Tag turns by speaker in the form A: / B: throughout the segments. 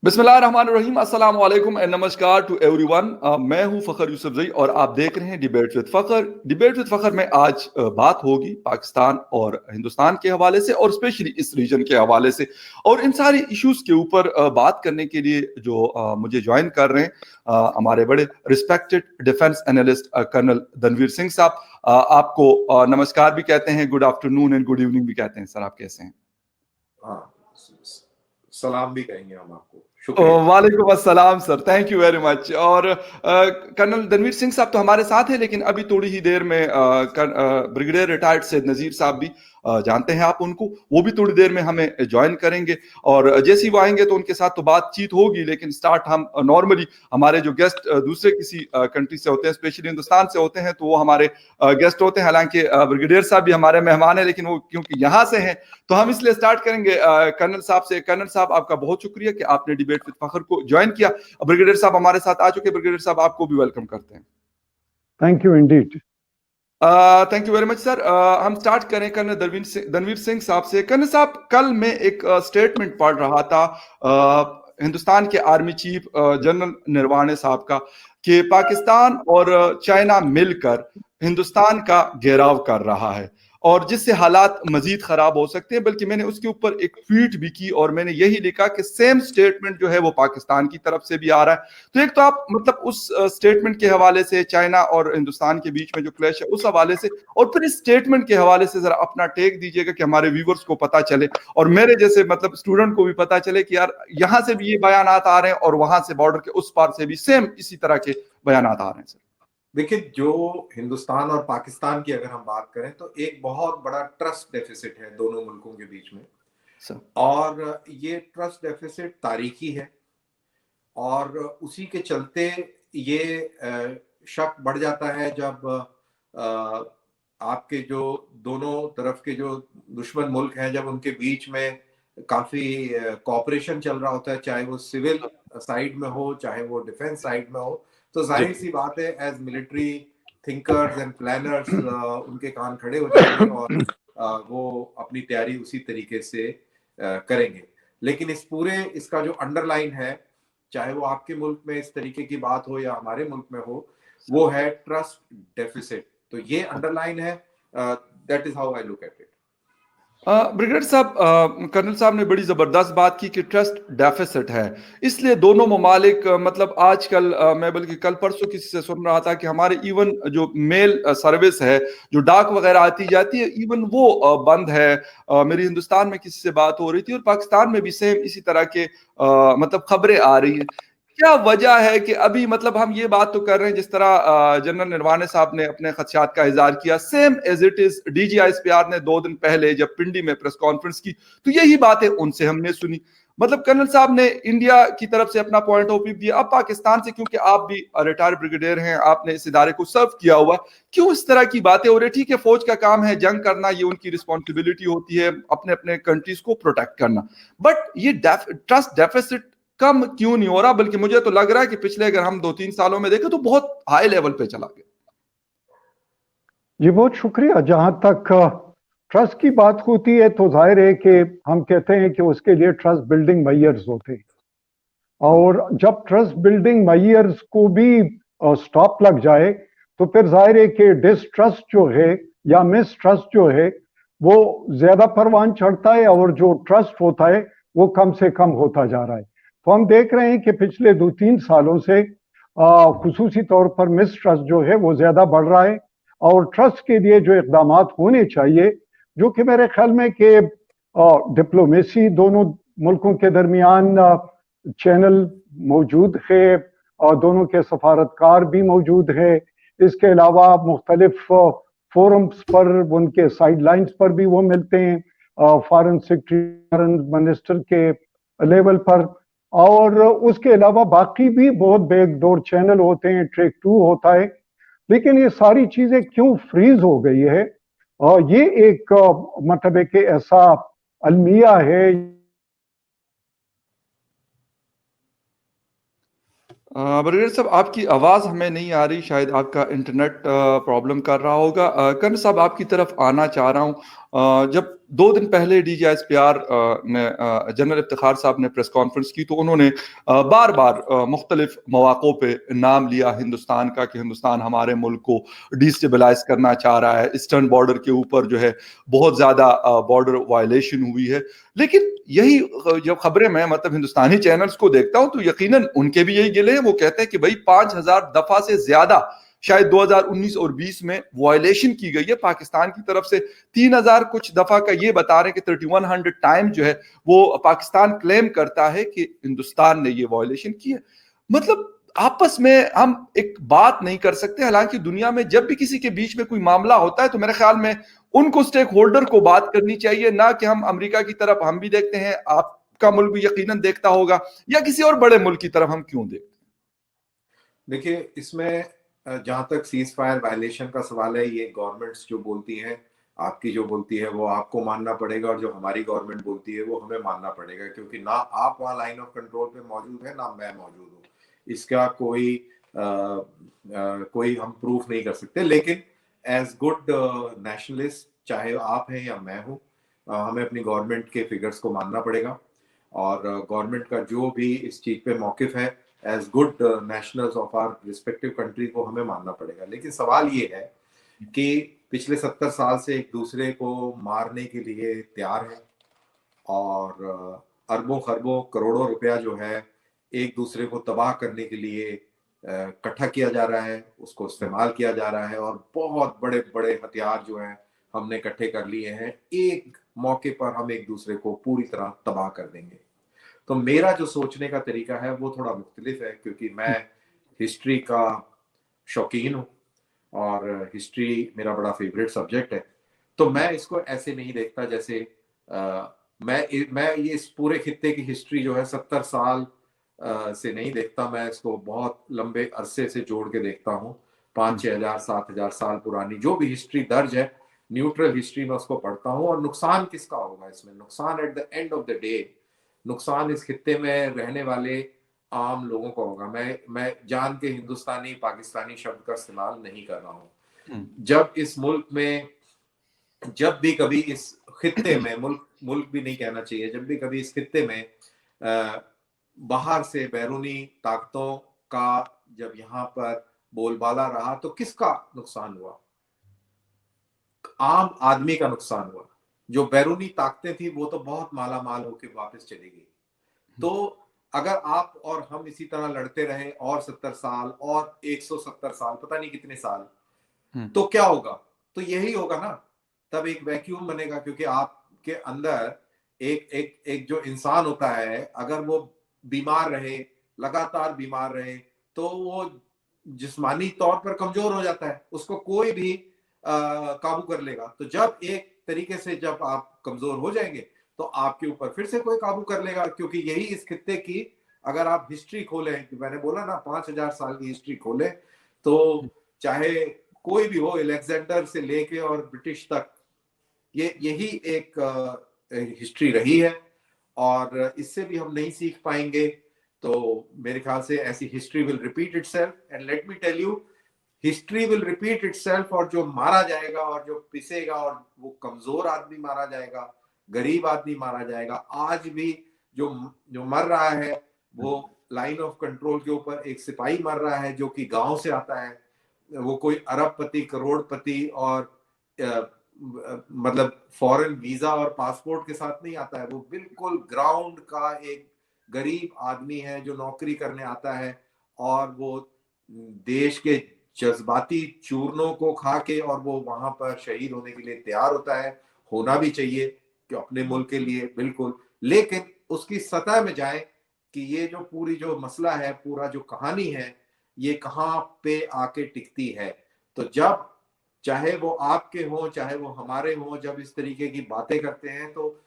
A: बिस्मिल्लाहिर्रहमानिर्रहीम, अस्सलाम वालेकुम एंड नमस्कार टू एवरीवन। मैं हूं फ़खर यूसुफजई और आप देख रहे हैं debate with Fakhar. Debate with Fakhar में आज बात होगी पाकिस्तान और हिंदुस्तान के हवाले से और स्पेशली इस रीजन के हवाले से, और इन सारी इश्यूज के ऊपर बात करने के लिए जो मुझे ज्वाइन कर रहे हैं हमारे बड़े respected defence analyst colonel Dhanveer Singh साहब। आपको नमस्कार भी कहते हैं, good afternoon and good evening भी कहते हैं। सर, आप कैसे हैं?
B: हाँ, सलाम भी कहेंगे हम आपको। शुक्रिया।
A: वालेकुम अस्सलाम sir, thank you very much. और कर्नल धनवीर सिंह साहब तो हमारे साथ हैं, लेकिन अभी थोड़ी ही देर में ब्रिगेडियर रिटायर्ड सैयद नजीर साहब भी जानते हैं आप उनको, वो भी थोड़ी देर में हमें ज्वाइन करेंगे। और जैसे ही वो आएंगे तो उनके साथ तो बातचीत होगी, लेकिन स्टार्ट हम नॉर्मली हमारे जो गेस्ट दूसरे किसी कंट्री से होते हैं, स्पेशली हिंदुस्तान से होते हैं, तो वो हमारे गेस्ट होते हैं। हालांकि ब्रिगेडियर साहब भी हमारे मेहमान हैं, लेकिन वो क्योंकि यहाँ से हैं तो हम इसलिए स्टार्ट करेंगे कर्नल साहब से। कर्नल साहब, आपका बहुत शुक्रिया कि आपने डिबेट विद फखर को ज्वाइन किया। ब्रिगेडियर साहब हमारे साथ आ चुके। ब्रिगेडियर साहब, आपको भी वेलकम करते हैं।
C: Thank you Indeed.
A: Thank you very much sir. हम स्टार्ट करें कर्नल धनवीर सिंह साहब से। कर्नल साहब, कल मैं एक स्टेटमेंट पढ़ रहा था हिंदुस्तान के आर्मी चीफ जनरल नरवाणे साहब का, कि पाकिस्तान और चाइना मिलकर हिंदुस्तान का घेराव कर रहा है और जिससे हालात मजीद खराब हो सकते हैं। बल्कि मैंने उसके ऊपर एक ट्वीट भी की और मैंने यही लिखा कि सेम स्टेटमेंट जो है वो पाकिस्तान की तरफ से भी आ रहा है। तो एक तो आप मतलब उस स्टेटमेंट के हवाले से, चाइना और हिंदुस्तान के बीच में जो क्लैश है उस हवाले से, और फिर इस स्टेटमेंट के हवाले से जरा अपना टेक दीजिएगा कि हमारे व्यूवर्स को पता चले और मेरे जैसे मतलब स्टूडेंट को भी पता चले कि यार यहाँ से भी ये बयानात आ रहे हैं और वहां से बॉर्डर के उस पार से भी सेम इसी तरह के बयानात आ रहे हैं। सर
B: देखिए, जो हिंदुस्तान और पाकिस्तान की अगर हम बात करें तो एक बहुत बड़ा ट्रस्ट डेफिसिट है दोनों मुल्कों के बीच में
A: सर।
B: और ये ट्रस्ट डेफिसिट तारीखी है और उसी के चलते ये शक बढ़ जाता है जब आपके जो दोनों तरफ के जो दुश्मन मुल्क हैं, जब उनके बीच में काफी कोऑपरेशन चल रहा होता है, चाहे वो सिविल साइड में हो चाहे वो डिफेंस साइड में हो, तो जाहिर सी बात है as military thinkers and planners उनके कान खड़े हो जाएंगे और वो अपनी तैयारी उसी तरीके से करेंगे। लेकिन इसका जो अंडरलाइन है, चाहे वो आपके मुल्क में इस तरीके की बात हो या हमारे मुल्क में हो, वो है ट्रस्ट डेफिसिट। तो ये अंडरलाइन है। That is how I look at it.
A: Brigadier साहब, कर्नल साहब ने बड़ी ज़बरदस्त बात की कि ट्रस्ट डेफिसिट है, इसलिए दोनों ममालिक मतलब आजकल मैं बल्कि कल परसों किसी से सुन रहा था कि हमारे इवन जो मेल सर्विस है, जो डाक वगैरह आती जाती है, इवन वो बंद है। मेरी हिंदुस्तान में किसी से बात हो रही थी और पाकिस्तान में भी सेम इसी तरह के मतलब खबरें आ रही हैं। क्या वजह है कि अभी मतलब हम ये बात तो कर रहे हैं जिस तरह जनरल नरवाने साहब ने अपने खदशात का इजहार किया, same as it is DGISPR ने 2 दिन पहले जब पिंडी में प्रेस कॉन्फ्रेंस की तो यही बातें उनसे हमने सुनी। मतलब कर्नल साहब ने इंडिया की तरफ से अपना पॉइंट ऑफ व्यू दिया। अब पाकिस्तान से, क्योंकि आप भी रिटायर्ड ब्रिगेडियर हैं, आपने इस इदारे को सर्व किया हुआ, क्यों इस तरह की बातें हो रही? ठीक है, फौज का काम है, जंग करना ये उनकी रिस्पॉन्सिबिलिटी होती है, अपने अपने कंट्रीज को प्रोटेक्ट करना, बट ये ट्रस्ट डेफिसिट कम क्यों नहीं हो रहा? बल्कि मुझे तो लग रहा है कि पिछले अगर हम 2-3 सालों में देखें तो बहुत हाई लेवल पे चला गया।
C: जी बहुत शुक्रिया। जहां तक ट्रस्ट की बात होती है तो जाहिर है कि हम कहते हैं कि उसके लिए ट्रस्ट बिल्डिंग मेयर्स होते हैं, और जब ट्रस्ट बिल्डिंग मेयर्स को भी स्टॉप लग जाए तो फिर जाहिर है कि डिसट्रस्ट जो है या मिसट्रस्ट जो है वो ज्यादा परवान चढ़ता है और जो ट्रस्ट होता है वो कम से कम होता जा रहा है। तो हम देख रहे हैं कि पिछले 2-3 सालों से खुसूसी तौर पर मिसट्रस्ट जो है वो ज्यादा बढ़ रहा है, और ट्रस्ट के लिए जो इकदाम होने चाहिए, जो कि मेरे ख्याल में कि डिप्लोमेसी दोनों मुल्कों के दरमियान चैनल मौजूद है और दोनों के सफारतकार भी मौजूद है। इसके अलावा मुख्तलिफ फोरम्स पर, उनके साइडलाइंस पर भी वो मिलते हैं, फॉरेन सेक्रेटरी मिनिस्टर के लेवल पर, और उसके अलावा बाकी भी बहुत बैकडोर चैनल होते हैं, ट्रैक 2 होता है। लेकिन ये सारी चीजें क्यों फ्रीज हो गई है? और ये एक मतलब है कि ऐसा अलमिया है।
A: ब्रिगेडियर साहब, आपकी आवाज हमें नहीं आ रही, शायद आपका इंटरनेट प्रॉब्लम कर रहा होगा। कर्नल साहब, आपकी तरफ आना चाह रहा हूं। जब 2 दिन पहले DGISPR ने जनरल इफ्तिखार साहब ने प्रेस कॉन्फ्रेंस की तो उन्होंने बार-बार मुख्तलिफ मौक़ों पे नाम लिया हिंदुस्तान का कि हिंदुस्तान हमारे मुल्क को डिस्टेबलाइज़ करना चाह रहा है। ईस्टर्न बॉर्डर के ऊपर जो है बहुत ज़्यादा बॉर्डर वायलेशन हुई है। लेकिन यही जब खबरें मैं मतलब हिंदुस्तानी चैनल्स को देखता हूँ तो यकीनन उनके भी यही गिले हैं। वो कहते हैं कि भई 5000 दफ़ा से ज़्यादा शायद 2019 और 20 में वायलेशन की गई है पाकिस्तान की तरफ से। 3000 कुछ दफा का ये बता रहे हैं कि 3100 टाइम जो है वो पाकिस्तान क्लेम करता है कि हिंदुस्तान ने ये वायलेशन की है। मतलब आपस में हम एक बात नहीं कर सकते। हालांकि दुनिया में जब भी किसी के बीच में कोई मामला होता है तो मेरे ख्याल में उनको स्टेक होल्डर को बात करनी चाहिए, ना कि हम अमेरिका की तरफ हम भी देखते हैं, आपका मुल्क भी यकीनन देखता होगा, या किसी और बड़े मुल्क की तरफ हम क्यों देखते हैं।
B: देखिए, इसमें जहां तक सीज फायर वायलेशन का सवाल है, ये गवर्नमेंट्स जो बोलती हैं, आपकी जो बोलती है वो आपको मानना पड़ेगा, और जो हमारी गवर्नमेंट बोलती है वो हमें मानना पड़ेगा, क्योंकि ना आप वहाँ लाइन ऑफ कंट्रोल पे मौजूद है, ना मैं मौजूद हूँ। इसका कोई हम प्रूफ नहीं कर सकते। लेकिन एज गुड नेशनलिस्ट, चाहे आप हैं या मैं हूँ, हमें अपनी गवर्नमेंट के फिगर्स को मानना पड़ेगा, और गवर्नमेंट का जो भी इस चीज पे मौकिफ है as good nationals of our respective country को हमें मानना पड़ेगा। लेकिन सवाल ये है कि पिछले 70 साल से एक दूसरे को मारने के लिए तैयार है, और अरबों खरबों करोड़ों रुपया जो है एक दूसरे को तबाह करने के लिए इकट्ठा किया जा रहा है, उसको इस्तेमाल किया जा रहा है, और बहुत बड़े बड़े हथियार जो हैं हमने इकट्ठे कर लिए हैं। एक मौके पर हम एक दूसरे को पूरी तरह तबाह कर देंगे। तो मेरा जो सोचने का तरीका है वो थोड़ा मुख्तलिफ है, क्योंकि मैं हिस्ट्री का शौकीन हूँ, और हिस्ट्री मेरा बड़ा फेवरेट सब्जेक्ट है। तो मैं इसको ऐसे नहीं देखता जैसे मैं ये इस पूरे खित्ते की हिस्ट्री जो है 70 साल से नहीं देखता। मैं इसको बहुत लंबे अरसे से जोड़ के देखता हूँ। 5-6 हजार 7 हजार साल पुरानी जो भी हिस्ट्री दर्ज है, न्यूट्रल हिस्ट्री में उसको पढ़ता हूँ। और नुकसान किसका होगा इसमें? नुकसान at the end of the day, नुकसान इस खित्ते में रहने वाले आम लोगों का होगा। मैं जान के हिंदुस्तानी पाकिस्तानी शब्द का इस्तेमाल नहीं कर रहा हूँ। जब इस मुल्क में, जब भी कभी इस खित्ते में, मुल्क भी नहीं कहना चाहिए, जब भी कभी इस खित्ते में बाहर से बैरूनी ताकतों का जब यहाँ पर बोलबाला रहा, तो किसका नुकसान हुआ? आम आदमी का नुकसान हुआ। जो बैरूनी ताकतें थी वो तो बहुत माला माल होकर वापस चली गई। तो अगर आप और हम इसी तरह लड़ते रहे और 70 साल और 170 साल, पता नहीं कितने साल, तो क्या होगा? तो यही होगा ना, तब एक वैक्यूम बनेगा। क्योंकि आपके अंदर एक जो इंसान होता है, अगर वो बीमार रहे, लगातार बीमार रहे, तो वो जिस्मानी तौर पर कमजोर हो जाता है, उसको कोई भी काबू कर लेगा। तो जब एक तरीके से जब आप कमजोर हो जाएंगे तो आपके ऊपर फिर से कोई काबू कर लेगा। क्योंकि यही इस खित्ते की, अगर आप हिस्ट्री खोलें, मैंने बोला ना 5000 साल की हिस्ट्री खोलें, तो चाहे कोई भी हो, अलेक्जेंडर से लेके और ब्रिटिश तक, यही एक हिस्ट्री रही है, और इससे भी हम नहीं सीख पाएंगे। तो मेरे ख्याल से ऐसी history will repeat itself, and let me tell you, history will repeat itself. और जो मारा जाएगा और जो पिसेगा, और वो कमजोर आदमी मारा जाएगा, गरीब आदमी मारा जाएगा। आज भी जो मर रहा है वो लाइन ऑफ कंट्रोल के ऊपर एक सिपाही मर रहा है जो कि गांव से आता है। वो कोई अरबपति, करोड़पति और मतलब फॉरेन वीजा और पासपोर्ट के साथ नहीं आता है। वो बिल्कुल ग्राउंड का एक गरीब आदमी है जो नौकरी करने आता है, और वो देश के जज्बाती चूरनों को खा के और वो वहां पर शहीद होने के लिए तैयार होता है। होना भी चाहिए कि अपने मुल्क के लिए, बिल्कुल। लेकिन उसकी सतह में जाए कि ये जो पूरी जो मसला है, पूरा जो कहानी है, ये कहाँ पे आके टिकती है। तो जब चाहे वो आपके हों चाहे वो हमारे हों, जब इस तरीके की बातें करते हैं तो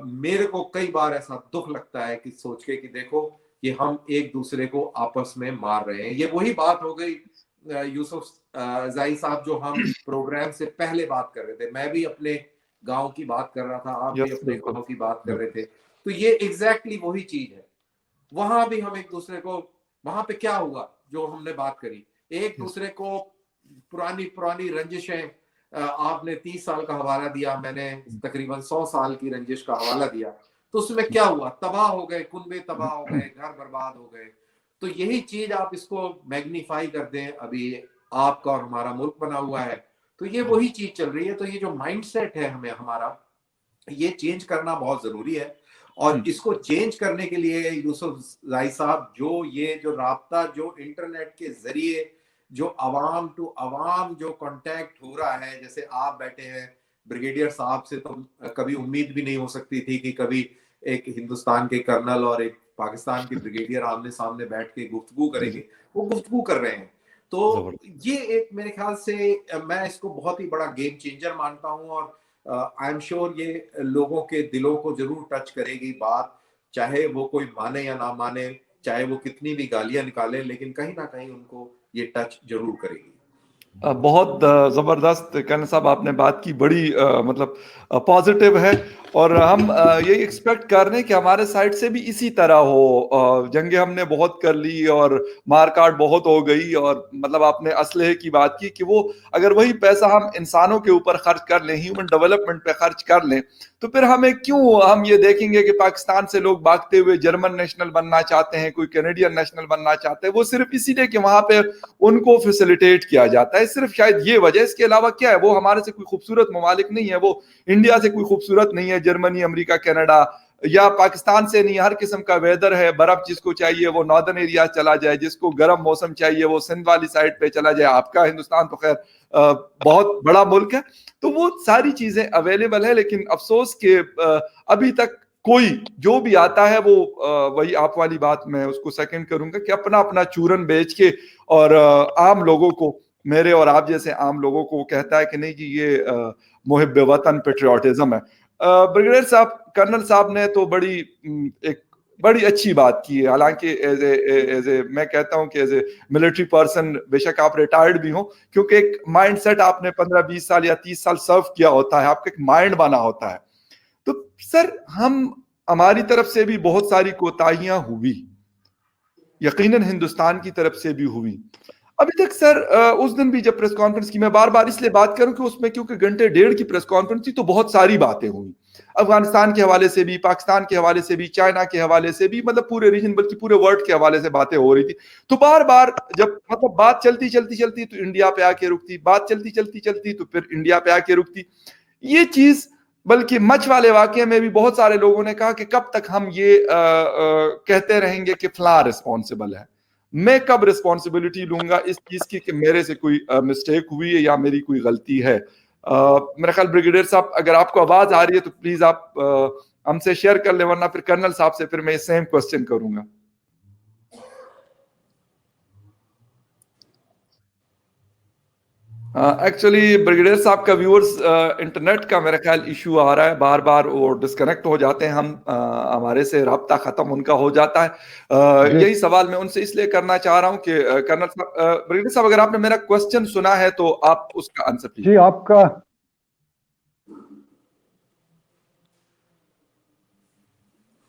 B: मेरे को कई बार ऐसा दुख लगता है कि सोच के कि देखो कि हम एक दूसरे को आपस में मार रहे हैं। ये वही बात हो गई यूसुफ जाई साहब, जो हम प्रोग्राम से पहले बात कर रहे थे। मैं भी अपने गांव की बात कर रहा था, आप भी अपने गांव की बात कर रहे थे। तो ये एग्जैक्टली वही चीज है। वहां भी हम एक दूसरे को, वहां पे क्या हुआ जो हमने बात करी, एक दूसरे को पुरानी पुरानी रंजिशें, आपने 30 साल का हवाला दिया, मैंने तकरीबन 100 साल की रंजिश का हवाला दिया, तो उसमें क्या हुआ? तबाह हो गए, कुनबे तबाह हो गए, घर बर्बाद हो गए। तो यही चीज आप इसको मैग्नीफाई कर दें, अभी आपका और हमारा मुल्क बना हुआ है, तो ये वही चीज चल रही है। तो ये जो माइंडसेट है हमें हमारा, ये चेंज करना बहुत जरूरी है। और इसको चेंज करने के लिए यूसुफ जाई साहब, जो ये जो राब्ता जो इंटरनेट के जरिए जो अवाम टू अवाम जो कांटेक्ट हो रहा है, जैसे आप बैठे हैं ब्रिगेडियर साहब से, तो कभी उम्मीद भी नहीं हो सकती थी कि कभी एक हिंदुस्तान के कर्नल और एक पाकिस्तान के ब्रिगेडियर आमने सामने बैठ के गुफ्तगू करेंगे। वो गुफ्तगू कर रहे हैं। तो ये एक मेरे ख्याल से मैं इसको बहुत ही बड़ा गेम चेंजर मानता हूं। और आई एम श्योर ये लोगों के दिलों को जरूर टच करेगी बात, चाहे वो कोई माने या ना माने, चाहे वो कितनी भी गालियां निकाले, लेकिन कहीं ना कहीं उनको ये टच जरूर करेगी।
A: बहुत ज़बरदस्त कर्नल साहब आपने बात की, बड़ी मतलब पॉजिटिव है। और हम यही एक्सपेक्ट कर रहे हैं कि हमारे साइड से भी इसी तरह हो। जंगे हमने बहुत कर ली और मारकाट बहुत हो गई, और मतलब आपने असलहे की बात की कि वो अगर वही पैसा हम इंसानों के ऊपर खर्च कर लें, ह्यूमन डेवलपमेंट पे खर्च कर लें, तो फिर हमें क्यों हम ये देखेंगे कि पाकिस्तान से लोग भागते हुए जर्मन नेशनल बनना चाहते हैं, कोई कैनेडियन नेशनल बनना चाहते हैं, वो सिर्फ इसीलिए कि वहां पे उनको फैसिलिटेट किया जाता है, सिर्फ शायद ये वजह। इसके अलावा क्या है, वो हमारे से कोई खूबसूरत ममालिक नहीं है, वो इंडिया से कोई खूबसूरत नहीं है, जर्मनी, अमेरिका, कनाडा या पाकिस्तान से नहीं। हर किस्म का वेदर है, बर्फ जिसको चाहिए वो नॉर्दर्न एरिया चला जाए, जिसको गर्म मौसम चाहिए वो सिंध वाली साइड पे चला जाए। आपका हिंदुस्तान तो खैर बहुत बड़ा मुल्क है, तो वो सारी चीजें अवेलेबल है। लेकिन अफसोस के अभी तक कोई जो भी आता है वो वही आप वाली बात मैं उसको सेकंड करूंगा कि अपना अपना चूरन बेच के और आम लोगों को, मेरे और आप जैसे आम लोगों को कहता है कि नहीं जी ये मुहिब वतन पेट्रियाटिज्म है। ब्रिगेडियर साहब, कर्नल साहब ने तो एक बड़ी अच्छी बात की है। हालांकि एज ए मैं कहता हूं कि एज ए मिलिट्री पर्सन, बेशक आप रिटायर्ड भी हो, क्योंकि एक माइंड सेट आपने 15-20 साल या 30 साल सर्व किया होता है, आपका एक माइंड बना होता है। तो सर हमारी तरफ से भी बहुत सारी कोताहियां हुई, यकीनन हिंदुस्तान की तरफ से भी हुई अभी तक। सर उस दिन भी जब प्रेस कॉन्फ्रेंस की, मैं बार बार इसलिए बात करूं कि उसमें क्योंकि घंटे डेढ़ की प्रेस कॉन्फ्रेंस थी, तो बहुत सारी बातें हुई, अफगानिस्तान के हवाले से भी, पाकिस्तान के हवाले से भी, चाइना के हवाले से भी, मतलब पूरे रीजन बल्कि पूरे वर्ल्ड के हवाले से बातें हो रही थी। तो बार बार जब मतलब बात चलती चलती चलती तो इंडिया पे आके रुकती, बात चलती चलती चलती तो फिर इंडिया पे आके रुकती। ये चीज, बल्कि मच वाले वाकये में भी बहुत सारे लोगों ने कहा कि कब तक हम ये कहते रहेंगे कि फला रिस्पॉन्सिबल है। मैं कब रिस्पॉन्सिबिलिटी लूंगा इस चीज की कि मेरे से कोई मिस्टेक हुई है या मेरी कोई गलती है। मेरा ख्याल ब्रिगेडियर साहब, अगर आपको आवाज आ रही है तो प्लीज आप हमसे शेयर कर ले, वरना फिर कर्नल साहब से फिर मैं सेम क्वेश्चन करूंगा। एक्चुअली ब्रिगेडियर साहब का व्यूअर्स इंटरनेट का मेरा ख्याल इशू आ रहा है, बार बार वो डिस्कनेक्ट हो जाते हैं, हम हमारे से राब्ता खत्म उनका हो जाता है। यही सवाल मैं उनसे इसलिए करना चाह रहा हूं कि कर्नल साहब, ब्रिगेडियर साहब, अगर आपने मेरा क्वेश्चन सुना है तो आप उसका आंसर कीजिए।
C: जी, आपका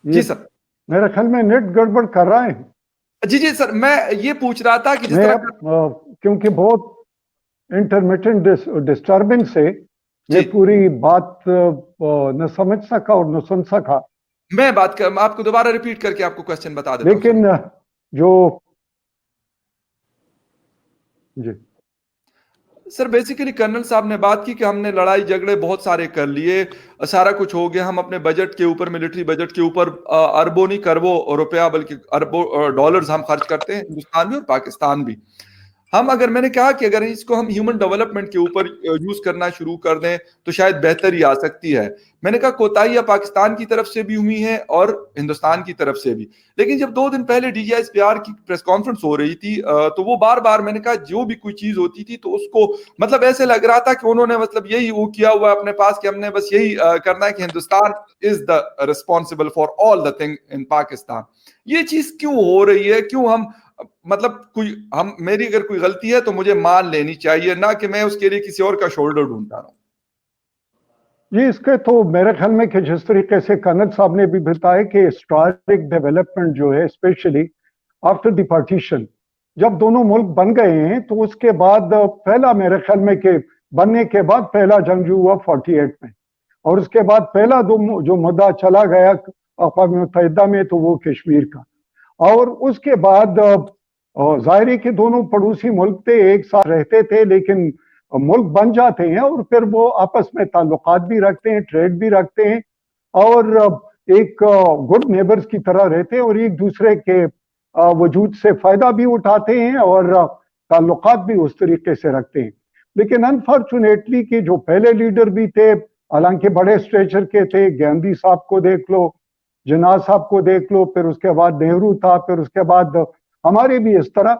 A: जी सर,
C: मेरे ख्याल में नेट गड़बड़ कर रहा है।
A: जी जी सर, मैं ये पूछ रहा था कि जिस तरह
C: क्योंकि बहुत इंटरमिटेंट डिस्टर्बेंस से ये पूरी बात न समझ सका और न सुन सका।
A: मैं आपको दोबारा रिपीट करके आपको क्वेश्चन बता देता हूं।
C: लेकिन जो जी
A: सर, बेसिकली कर्नल साहब ने बात की कि हमने लड़ाई झगड़े बहुत सारे कर लिए, सारा कुछ हो गया, हम अपने बजट के ऊपर, मिलिट्री बजट के ऊपर अरबों नहीं करोड़ों रुपया बल्कि अरबों डॉलर्स हम खर्च करते हैं, हिंदुस्तान भी और पाकिस्तान भी। मैंने कहा कि अगर इसको हम ह्यूमन डेवलपमेंट के ऊपर यूज करना शुरू कर दें तो शायद बेहतरी आ सकती है। मैंने कहा कोताहियां पाकिस्तान की तरफ से भी हुई हैं और हिंदुस्तान की तरफ से भी। लेकिन जब 2 दिन पहले DGISPR की प्रेस कॉन्फ्रेंस हो रही थी तो वो बार बार मैंने कहा जो भी कोई चीज होती थी तो उसको मतलब ऐसे लग रहा था कि उन्होंने मतलब यही वो किया हुआ अपने पास कि हमने बस यही करना है कि Hindustan is the responsible for all the thing in Pakistan. ये चीज क्यों हो रही है? क्यों हम मतलब मेरी अगर कोई गलती है तो मुझे मान लेनी चाहिए, ना कि मैं उसके लिए किसी और का शोल्डर ढूंढता रहूं।
C: जी, इसके तो मेरे ख्याल में कि जिस तरीके से कर्नल साहब ने भी बताया कि हिस्टोरिक डेवलपमेंट जो है, स्पेशली आफ्टर द पार्टीशन, जब दोनों मुल्क बन गए हैं तो उसके बाद पहला मेरे ख्याल में कि बनने के बाद पहला जंग हुआ 48 में, और उसके बाद पहला जो मुद्दा चला गया अक़वाम मुत्तहिदा में तो वो कश्मीर का। और उसके बाद जाहिर है कि दोनों पड़ोसी मुल्क थे, एक साथ रहते थे, लेकिन मुल्क बन जाते हैं और फिर वो आपस में ताल्लुकात भी रखते हैं, ट्रेड भी रखते हैं, और एक गुड नेबर्स की तरह रहते हैं और एक दूसरे के वजूद से फायदा भी उठाते हैं और ताल्लुकात भी उस तरीके से रखते हैं। लेकिन अनफॉर्चुनेटली कि जो पहले लीडर भी थे, हालांकि बड़े स्ट्रेचर के थे, गांधी साहब को देख लो, जिन्ना साहब को देख लो, फिर उसके बाद नेहरू था, फिर उसके बाद हमारे भी इस तरह,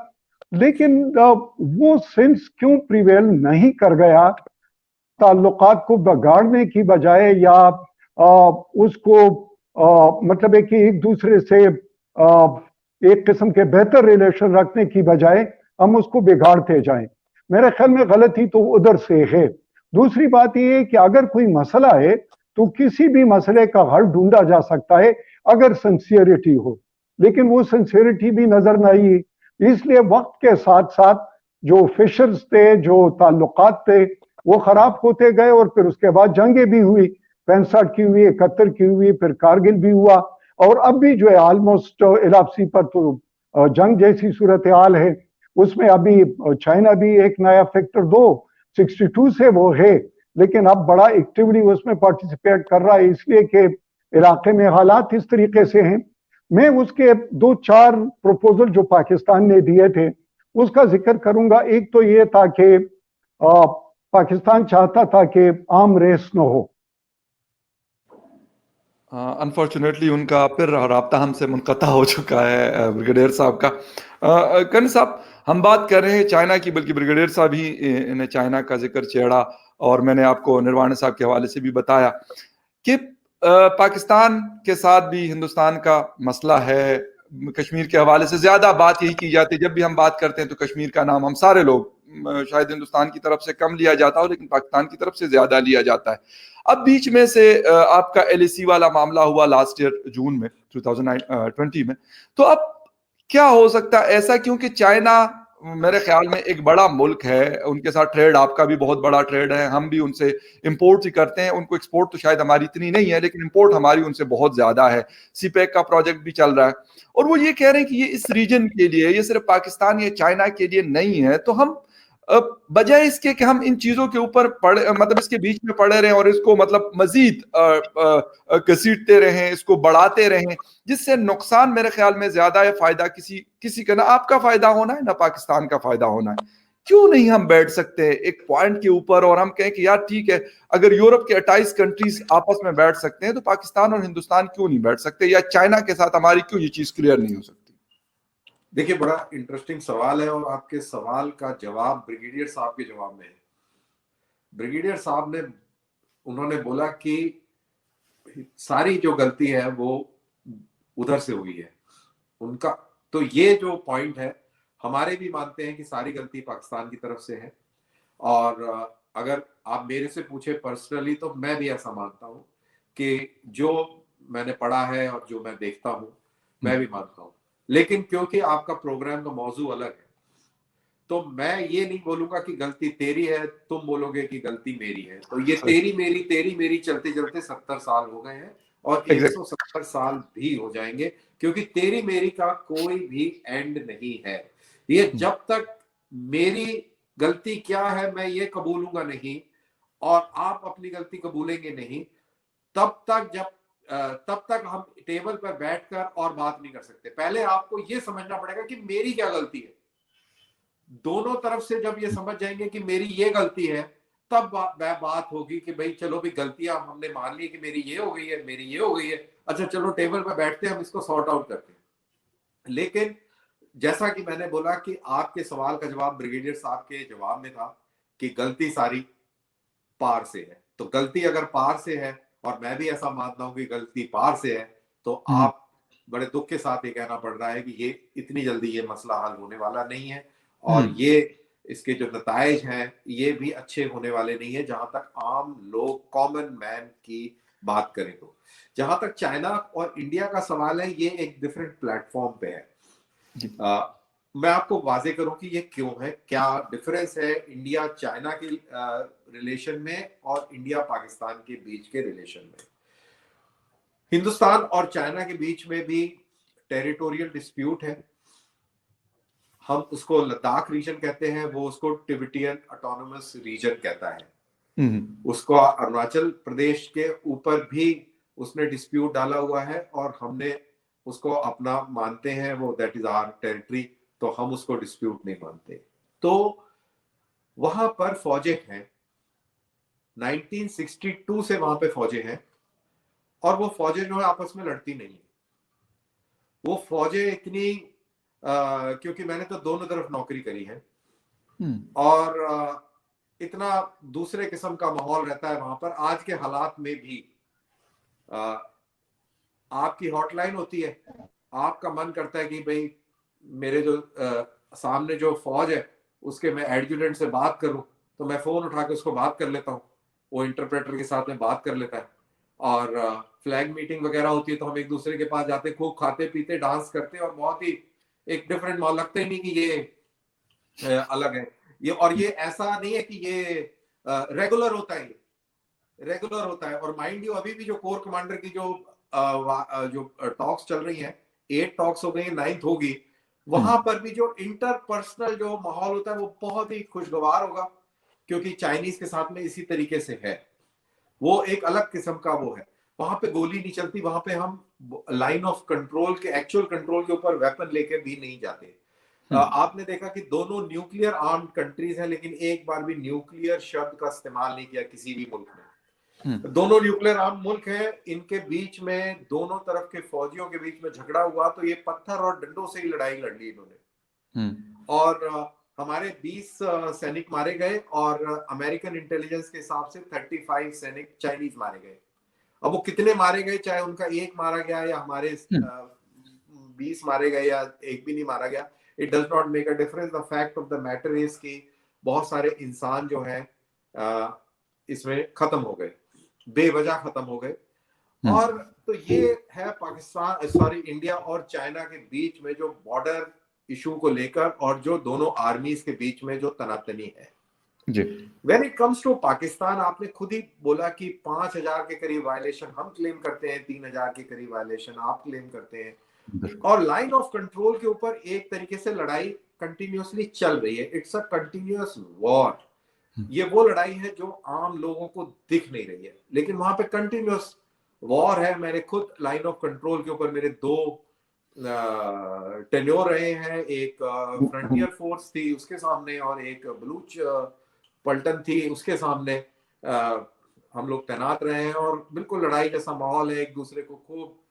C: लेकिन वो सेंस क्यों प्रिवेल नहीं कर गया ताल्लुकात को बिगाड़ने की बजाय, या उसको मतलब है कि एक दूसरे से एक किस्म के बेहतर रिलेशन रखने की बजाय हम उसको बिगाड़ते जाएं। मेरे ख्याल में गलती तो उधर से है। दूसरी बात यह है कि अगर कोई मसला है तो किसी भी मसले का हल ढूंढा जा सकता है अगर सिंसियरिटी हो, लेकिन वो सिंसियरिटी भी नजर नहीं आई। इसलिए वक्त के साथ साथ जो फिशर्स थे, जो ताल्लुकात थे, वो खराब होते गए और फिर उसके बाद जंगें भी हुई, 65 की हुई, 71 की हुई, फिर कारगिल भी हुआ, और अब भी जो है ऑलमोस्ट एलआईसी पर तो जंग जैसी सूरत हाल है। उसमें अभी चाइना भी एक नया फैक्टर 62 से वो है, लेकिन अब बड़ा एक्टिवली उसमें पार्टिसिपेट कर रहा है, इसलिए कि इलाके में हालात इस तरीके से हैं। मैं उसके 2-4 प्रपोजल जो पाकिस्तान ने दिए थे उसका जिक्र करूंगा। एक तो ये था कि पाकिस्तान चाहता था कि आर्म रेस न हो।
A: अनफॉर्चुनेटली उनका फिर राब्ता हमसे मुनक़ता हो चुका है ब्रिगेडियर साहब का। कर्नल साहब, हम बात कर रहे हैं चाइना की, बल्कि ब्रिगेडियर साहब ही ने चाइना का जिक्र छेड़ा, और मैंने आपको निर्वाणा साहब के हवाले से भी बताया कि पाकिस्तान के साथ भी हिंदुस्तान का मसला है। कश्मीर के हवाले से ज्यादा बात यही की जाती है, जब भी हम बात करते हैं तो कश्मीर का नाम हम सारे लोग, शायद हिंदुस्तान की तरफ से कम लिया जाता हो लेकिन पाकिस्तान की तरफ से ज्यादा लिया जाता है। अब बीच में से आपका एलएसी वाला मामला हुआ लास्ट ईयर जून में 2020 में, तो अब क्या हो सकता है ऐसा, क्योंकि चाइना मेरे ख्याल में एक बड़ा मुल्क है, उनके साथ ट्रेड आपका भी बहुत बड़ा ट्रेड है, हम भी उनसे इंपोर्ट ही करते हैं, उनको एक्सपोर्ट तो शायद हमारी इतनी नहीं है लेकिन इंपोर्ट हमारी उनसे बहुत ज्यादा है। सीपेक का प्रोजेक्ट भी चल रहा है और वो ये कह रहे हैं कि ये इस रीजन के लिए, ये सिर्फ पाकिस्तान या चाइना के लिए नहीं है। तो हम बजाय इसके कि हम इन चीजों के ऊपर पड़े, मतलब इसके बीच में पड़े रहें और इसको मतलब मजीद घसीटते रहें, इसको बढ़ाते रहें, जिससे नुकसान मेरे ख्याल में ज्यादा है, फायदा किसी का ना आपका फायदा होना है ना पाकिस्तान का फायदा होना है। क्यों नहीं हम बैठ सकते एक पॉइंट के ऊपर और हम कहें कि यार ठीक है, अगर यूरोप के 28 कंट्रीज आपस में बैठ सकते हैं तो पाकिस्तान और हिंदुस्तान क्यों नहीं बैठ सकते, या चाइना के साथ हमारी क्यों ये चीज क्लियर नहीं हो सकती?
B: देखिए, बड़ा इंटरेस्टिंग सवाल है और आपके सवाल का जवाब ब्रिगेडियर साहब के जवाब में है। ब्रिगेडियर साहब ने उन्होंने बोला कि सारी जो गलती है वो उधर से हुई है उनका। तो ये जो पॉइंट है, हमारे भी मानते हैं कि सारी गलती पाकिस्तान की तरफ से है, और अगर आप मेरे से पूछे पर्सनली तो मैं भी ऐसा मानता हूं कि जो मैंने पढ़ा है और जो मैं देखता हूं मैं भी मानता हूं। लेकिन क्योंकि आपका प्रोग्राम का मौजू अलग है तो मैं ये नहीं बोलूंगा कि गलती तेरी है, तुम बोलोगे कि गलती मेरी है। तो ये तेरी मेरी चलते चलते 70 साल हो गए हैं और 170 साल भी हो जाएंगे, क्योंकि तेरी मेरी का कोई भी एंड नहीं है। ये जब तक मेरी गलती क्या है मैं ये कबूलूंगा नहीं और आप अपनी गलती कबूलेंगे नहीं, तब तक हम टेबल पर बैठकर और बात नहीं कर सकते। पहले आपको ये समझना पड़ेगा कि मेरी क्या गलती है। दोनों तरफ से जब ये समझ जाएंगे कि मेरी ये गलती है, तब बात होगी कि भाई चलो भी गलतियां हमने मान ली कि मेरी ये हो गई है, मेरी ये हो गई है, अच्छा चलो टेबल पर बैठते हैं, हम इसको सॉर्ट आउट करते हैं। लेकिन जैसा कि मैंने बोला कि आपके सवाल का जवाब ब्रिगेडियर साहब के जवाब में था कि गलती सारी पार से है। तो गलती अगर पार से है, और मैं भी ऐसा मानता हूं कि गलती पार से है, तो आप बड़े दुख के साथ ये कहना पड़ रहा है कि ये इतनी जल्दी ये मसला हल होने वाला नहीं है, और ये इसके जो नताइज हैं ये भी अच्छे होने वाले नहीं है जहां तक आम लोग, कॉमन मैन की बात करें। तो जहां तक चाइना और इंडिया का सवाल है, ये एक डिफरेंट प्लेटफॉर्म पे है। मैं आपको वाजे करूं कि ये क्यों है, क्या डिफरेंस है इंडिया चाइना की रिलेशन में और इंडिया पाकिस्तान के बीच के रिलेशन में। हिंदुस्तान और चाइना के बीच में भी टेरिटोरियल डिस्प्यूट है। हम उसको लद्दाख रीजन कहते हैं, वो उसको टिबेटियन ऑटोनोमस रीजन कहता है। उसको अरुणाचल प्रदेश के ऊपर भी उसने डिस्प्यूट डाला हुआ है और हमने उसको अपना मानते हैं, वो दैट इज आवर टेरिटरी, तो हम उसको डिस्प्यूट नहीं मानते। तो वहां पर फौजें हैं, 1962 से वहां पे फौजें हैं और वो फौजें जो है आपस में लड़ती नहीं है। वो फौजें इतनी क्योंकि मैंने तो दोनों तरफ नौकरी करी है और इतना दूसरे किस्म का माहौल रहता है वहां पर। आज के हालात में भी आपकी हॉटलाइन होती है, आपका मन करता है कि भाई मेरे जो सामने जो फौज है उसके मैं एडजुटेंट से बात करूं, तो मैं फोन उठा के उसको बात कर लेता हूं, वो इंटरप्रेटर के साथ में बात कर लेता है। और फ्लैग मीटिंग वगैरह होती है तो हम एक दूसरे के पास जाते, खूब खाते पीते डांस करते और बहुत ही एक डिफरेंट माहौल। लगता ही नहीं कि ये अलग है ये, और ये ऐसा नहीं है कि ये रेगुलर होता है, रेगुलर होता है। और माइंड यू अभी भी जो कोर कमांडर की जो टॉक्स चल रही हैं, 8 टॉक्स हो गई, 9th होगी, वहां पर भी जो इंटरपर्सनल जो माहौल होता है वो बहुत ही खुशगवार होगा, क्योंकि चाइनीज के साथ में इसी तरीके से है। वो एक अलग किस्म का वो है, वहां पे गोली नहीं चलती, वहां पे हम लाइन ऑफ कंट्रोल के एक्चुअल कंट्रोल के ऊपर वेपन लेके भी नहीं जाते। आपने देखा कि दोनों न्यूक्लियर आर्म्ड कंट्रीज हैं, लेकिन एक बार भी न्यूक्लियर शब्द का इस्तेमाल नहीं किया किसी भी मुल्क ने। दोनों न्यूक्लियर आर्म मुल्क हैं, इनके बीच में दोनों तरफ के फौजियों के बीच में झगड़ा हुआ तो ये पत्थर और डंडों से ही लड़ाई लड़ ली इन्होंने। और हमारे 20 सैनिक मारे गए और अमेरिकन इंटेलिजेंस के हिसाब से 35 सैनिक चाइनीज मारे गए। अब वो कितने मारे गए, चाहे उनका एक मारा गया या हमारे 20 मारे गए या एक भी नहीं मारा गया, it does not make a difference. The fact of the matter is कि बहुत सारे इंसान जो हैं इसमें खत्म हो गए, बेवजह खत्म हो गए। और तो ये है पाकिस्तान सॉरी इंडिया और चाइना के बीच में जो बॉर्डर इशू को लेकर और जो दोनों आर्मीज के बीच में जो तनातनी है जी। When it comes to Pakistan, आपने खुद ही बोला कि 5000 के करीब वायलेशन हम क्लेम करते हैं, 3000 के करीब वायलेशन आप क्लेम करते हैं, और लाइन ऑफ कंट्रोल के ऊपर एक तरीके से लड़ाई कंटिन्यूअसली चल रही है। It's a continuous war. ये वो लड़ाई है जो आम लोगों को दिख नहीं रही है, लेकिन वहां पे कंटिन्यूअस वॉर है। मैंने खुद लाइन ऑफ कंट्रोल के ऊपर मेरे 2 टेन्योर रहे हैं, एक फ्रंटियर फोर्स थी उसके सामने और एक बलूच पलटन थी उसके सामने हम लोग तैनात रहे हैं, और बिल्कुल लड़ाई जैसा माहौल है। एक दूसरे को खूब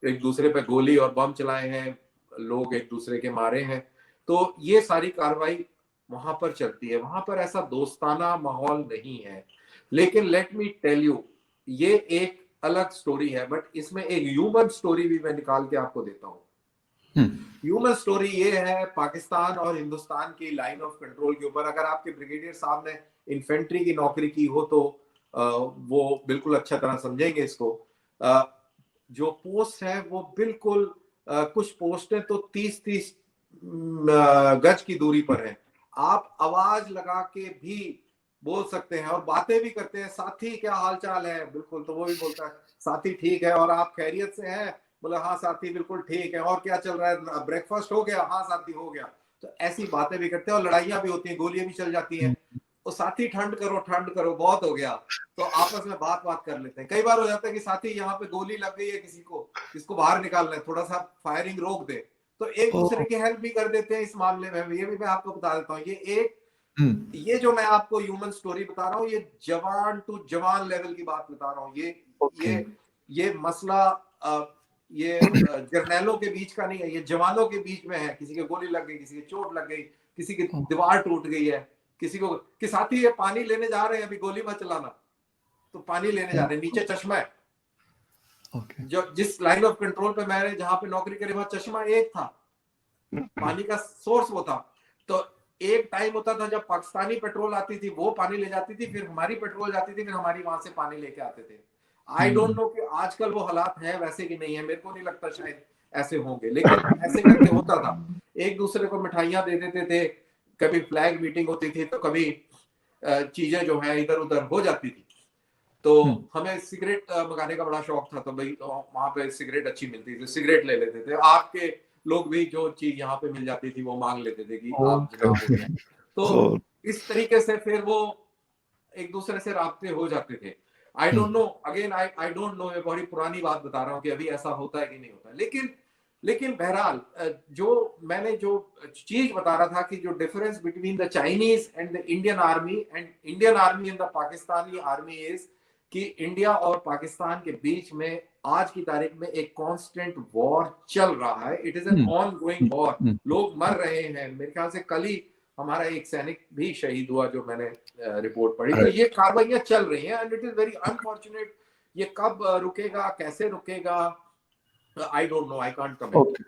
B: एक दूसरे पे गोली और बम चलाए हैं, लोग एक दूसरे के मारे हैं। तो ये सारी कार्रवाई वहां पर चलती है। वहां पर ऐसा दोस्ताना माहौल नहीं है, लेकिन लेट मी टेल यू, ये एक अलग स्टोरी है, बट इसमें एक ह्यूमन स्टोरी भी मैं निकाल के आपको देता हूँ। ह्यूमन स्टोरी ये है पाकिस्तान और हिंदुस्तान की लाइन ऑफ कंट्रोल के ऊपर। अगर आपके ब्रिगेडियर साहब ने इन्फेंट्री की नौकरी की हो तो वो बिल्कुल अच्छा तरह समझेंगे इसको। जो पोस्ट है वो बिल्कुल कुछ पोस्टें तो 30-30 गज की दूरी पर है। आप आवाज लगा के भी बोल सकते हैं और बातें भी करते हैं, साथी क्या हाल चाल है, बिल्कुल, तो वो भी बोलता है साथी ठीक है, और आप खैरियत से हैं, बोला हाँ साथी बिल्कुल ठीक है, और क्या चल रहा है, ब्रेकफास्ट हो गया, हाँ साथी हो गया। तो ऐसी बातें भी करते हैं और लड़ाइयां भी होती हैं, गोलियां भी चल जाती हैं। तो साथी ठंड करो बहुत हो गया, तो आपस में बात कर लेते हैं। कई बार हो जाता है कि साथी यहाँ पे गोली लग गई है, किसी को किसको बाहर निकालना है, थोड़ा सा फायरिंग रोक दे, तो एक दूसरे की हेल्प भी कर देते हैं इस मामले में। ये भी मैं आपको बता देता हूँ, ये जो मैं आपको ह्यूमन स्टोरी बता रहा हूँ, ये जवान टू जवान लेवल की बात बता रहा हूँ। ये मसला ये जर्नैलों के बीच का नहीं है, ये जवानों के बीच में है। किसी के गोली लग गई, किसी की चोट लग गई, किसी की दीवार टूट गई है, किसी को कि साथी ये पानी लेने जा रहे हैं, अभी गोली मत चलाना, तो पानी लेने जा रहे हैं, नीचे चश्मा है। जो जिस लाइन ऑफ कंट्रोल पे मैंने जहां पे नौकरी करी वहां चश्मा एक था, पानी का सोर्स वो था। तो एक टाइम होता था जब पाकिस्तानी पेट्रोल आती थी, वो पानी ले जाती थी, फिर हमारी पेट्रोल जाती थी, फिर हमारी वहां से पानी लेके आते थे। आई डोंट नो कि आजकल वो हालात है वैसे कि नहीं है, मेरे को नहीं लगता शायद ऐसे होंगे, लेकिन ऐसे करके होता था। एक दूसरे को मिठाइयां दे देते थे, कभी फ्लैग मीटिंग होती थी तो कभी चीजें जो है इधर उधर हो जाती थी। तो हमें सिगरेट मंगाने का बड़ा शौक था, तो भाई वहां पे सिगरेट अच्छी मिलती थी, सिगरेट ले लेते थे। आपके लोग भी जो चीज यहाँ पे मिल जाती थी वो मांग लेते थे कि आप जनाब दे दें। तो इस तरीके से फिर वो एक दूसरे से राब्ते हो जाते थे। I don't know, again I don't know, ये बड़ी पुरानी बात बता रहा हूँ कि अभी ऐसा होता है कि नहीं होता, लेकिन बहरहाल जो मैंने जो चीज बता रहा था कि जो difference between the Chinese and the Indian army and the Pakistani army is कि इंडिया और पाकिस्तान के बीच में आज की तारीख में एक कांस्टेंट वॉर चल रहा है। It is an on going war, लोग मर रहे हैं। मेरे ख्याल से कल ही हमारा एक सैनिक भी शहीद हुआ, जो मैंने रिपोर्ट पढ़ी। तो ये कार्रवाइयां चल रही हैं and it is very unfortunate. ये कब रुकेगा, कैसे रुकेगा, I don't know, I can't comment.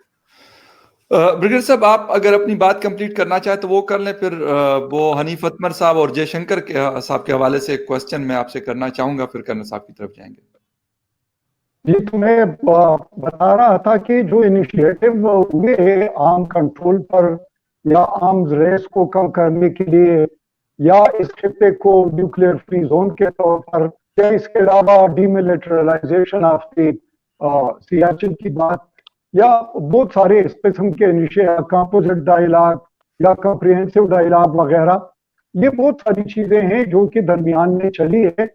A: Brigadier साहब, आप अगर अपनी बात कंप्लीट करना चाहे तो वो कर लें, फिर वो हनीफ अतमर साहब और जयशंकर साहब के हवाले से एक क्वेश्चन मैं आपसे करना चाहूंगा, फिर कर्नल साहब की तरफ जाएंगे।
C: जी, तो मैं बता रहा था कि जो इनिशिएटिव हुए आर्म कंट्रोल पर या आर्म्स रेस को कम करने के लिए, या इस खिते को न्यूक्लियर फ्री जोन के तौर पर, या इसके अलावा डीमिलिटराइजेशन ऑफ द सियाचिन की बात, या बहुत सारे इस किस्म के इनिशिएटिव, कंपोजिट डायलॉग या कॉम्प्रिहेंसिव डायलॉग वगैरह, ये बहुत सारी चीजें हैं जो कि दरमियान में चली है।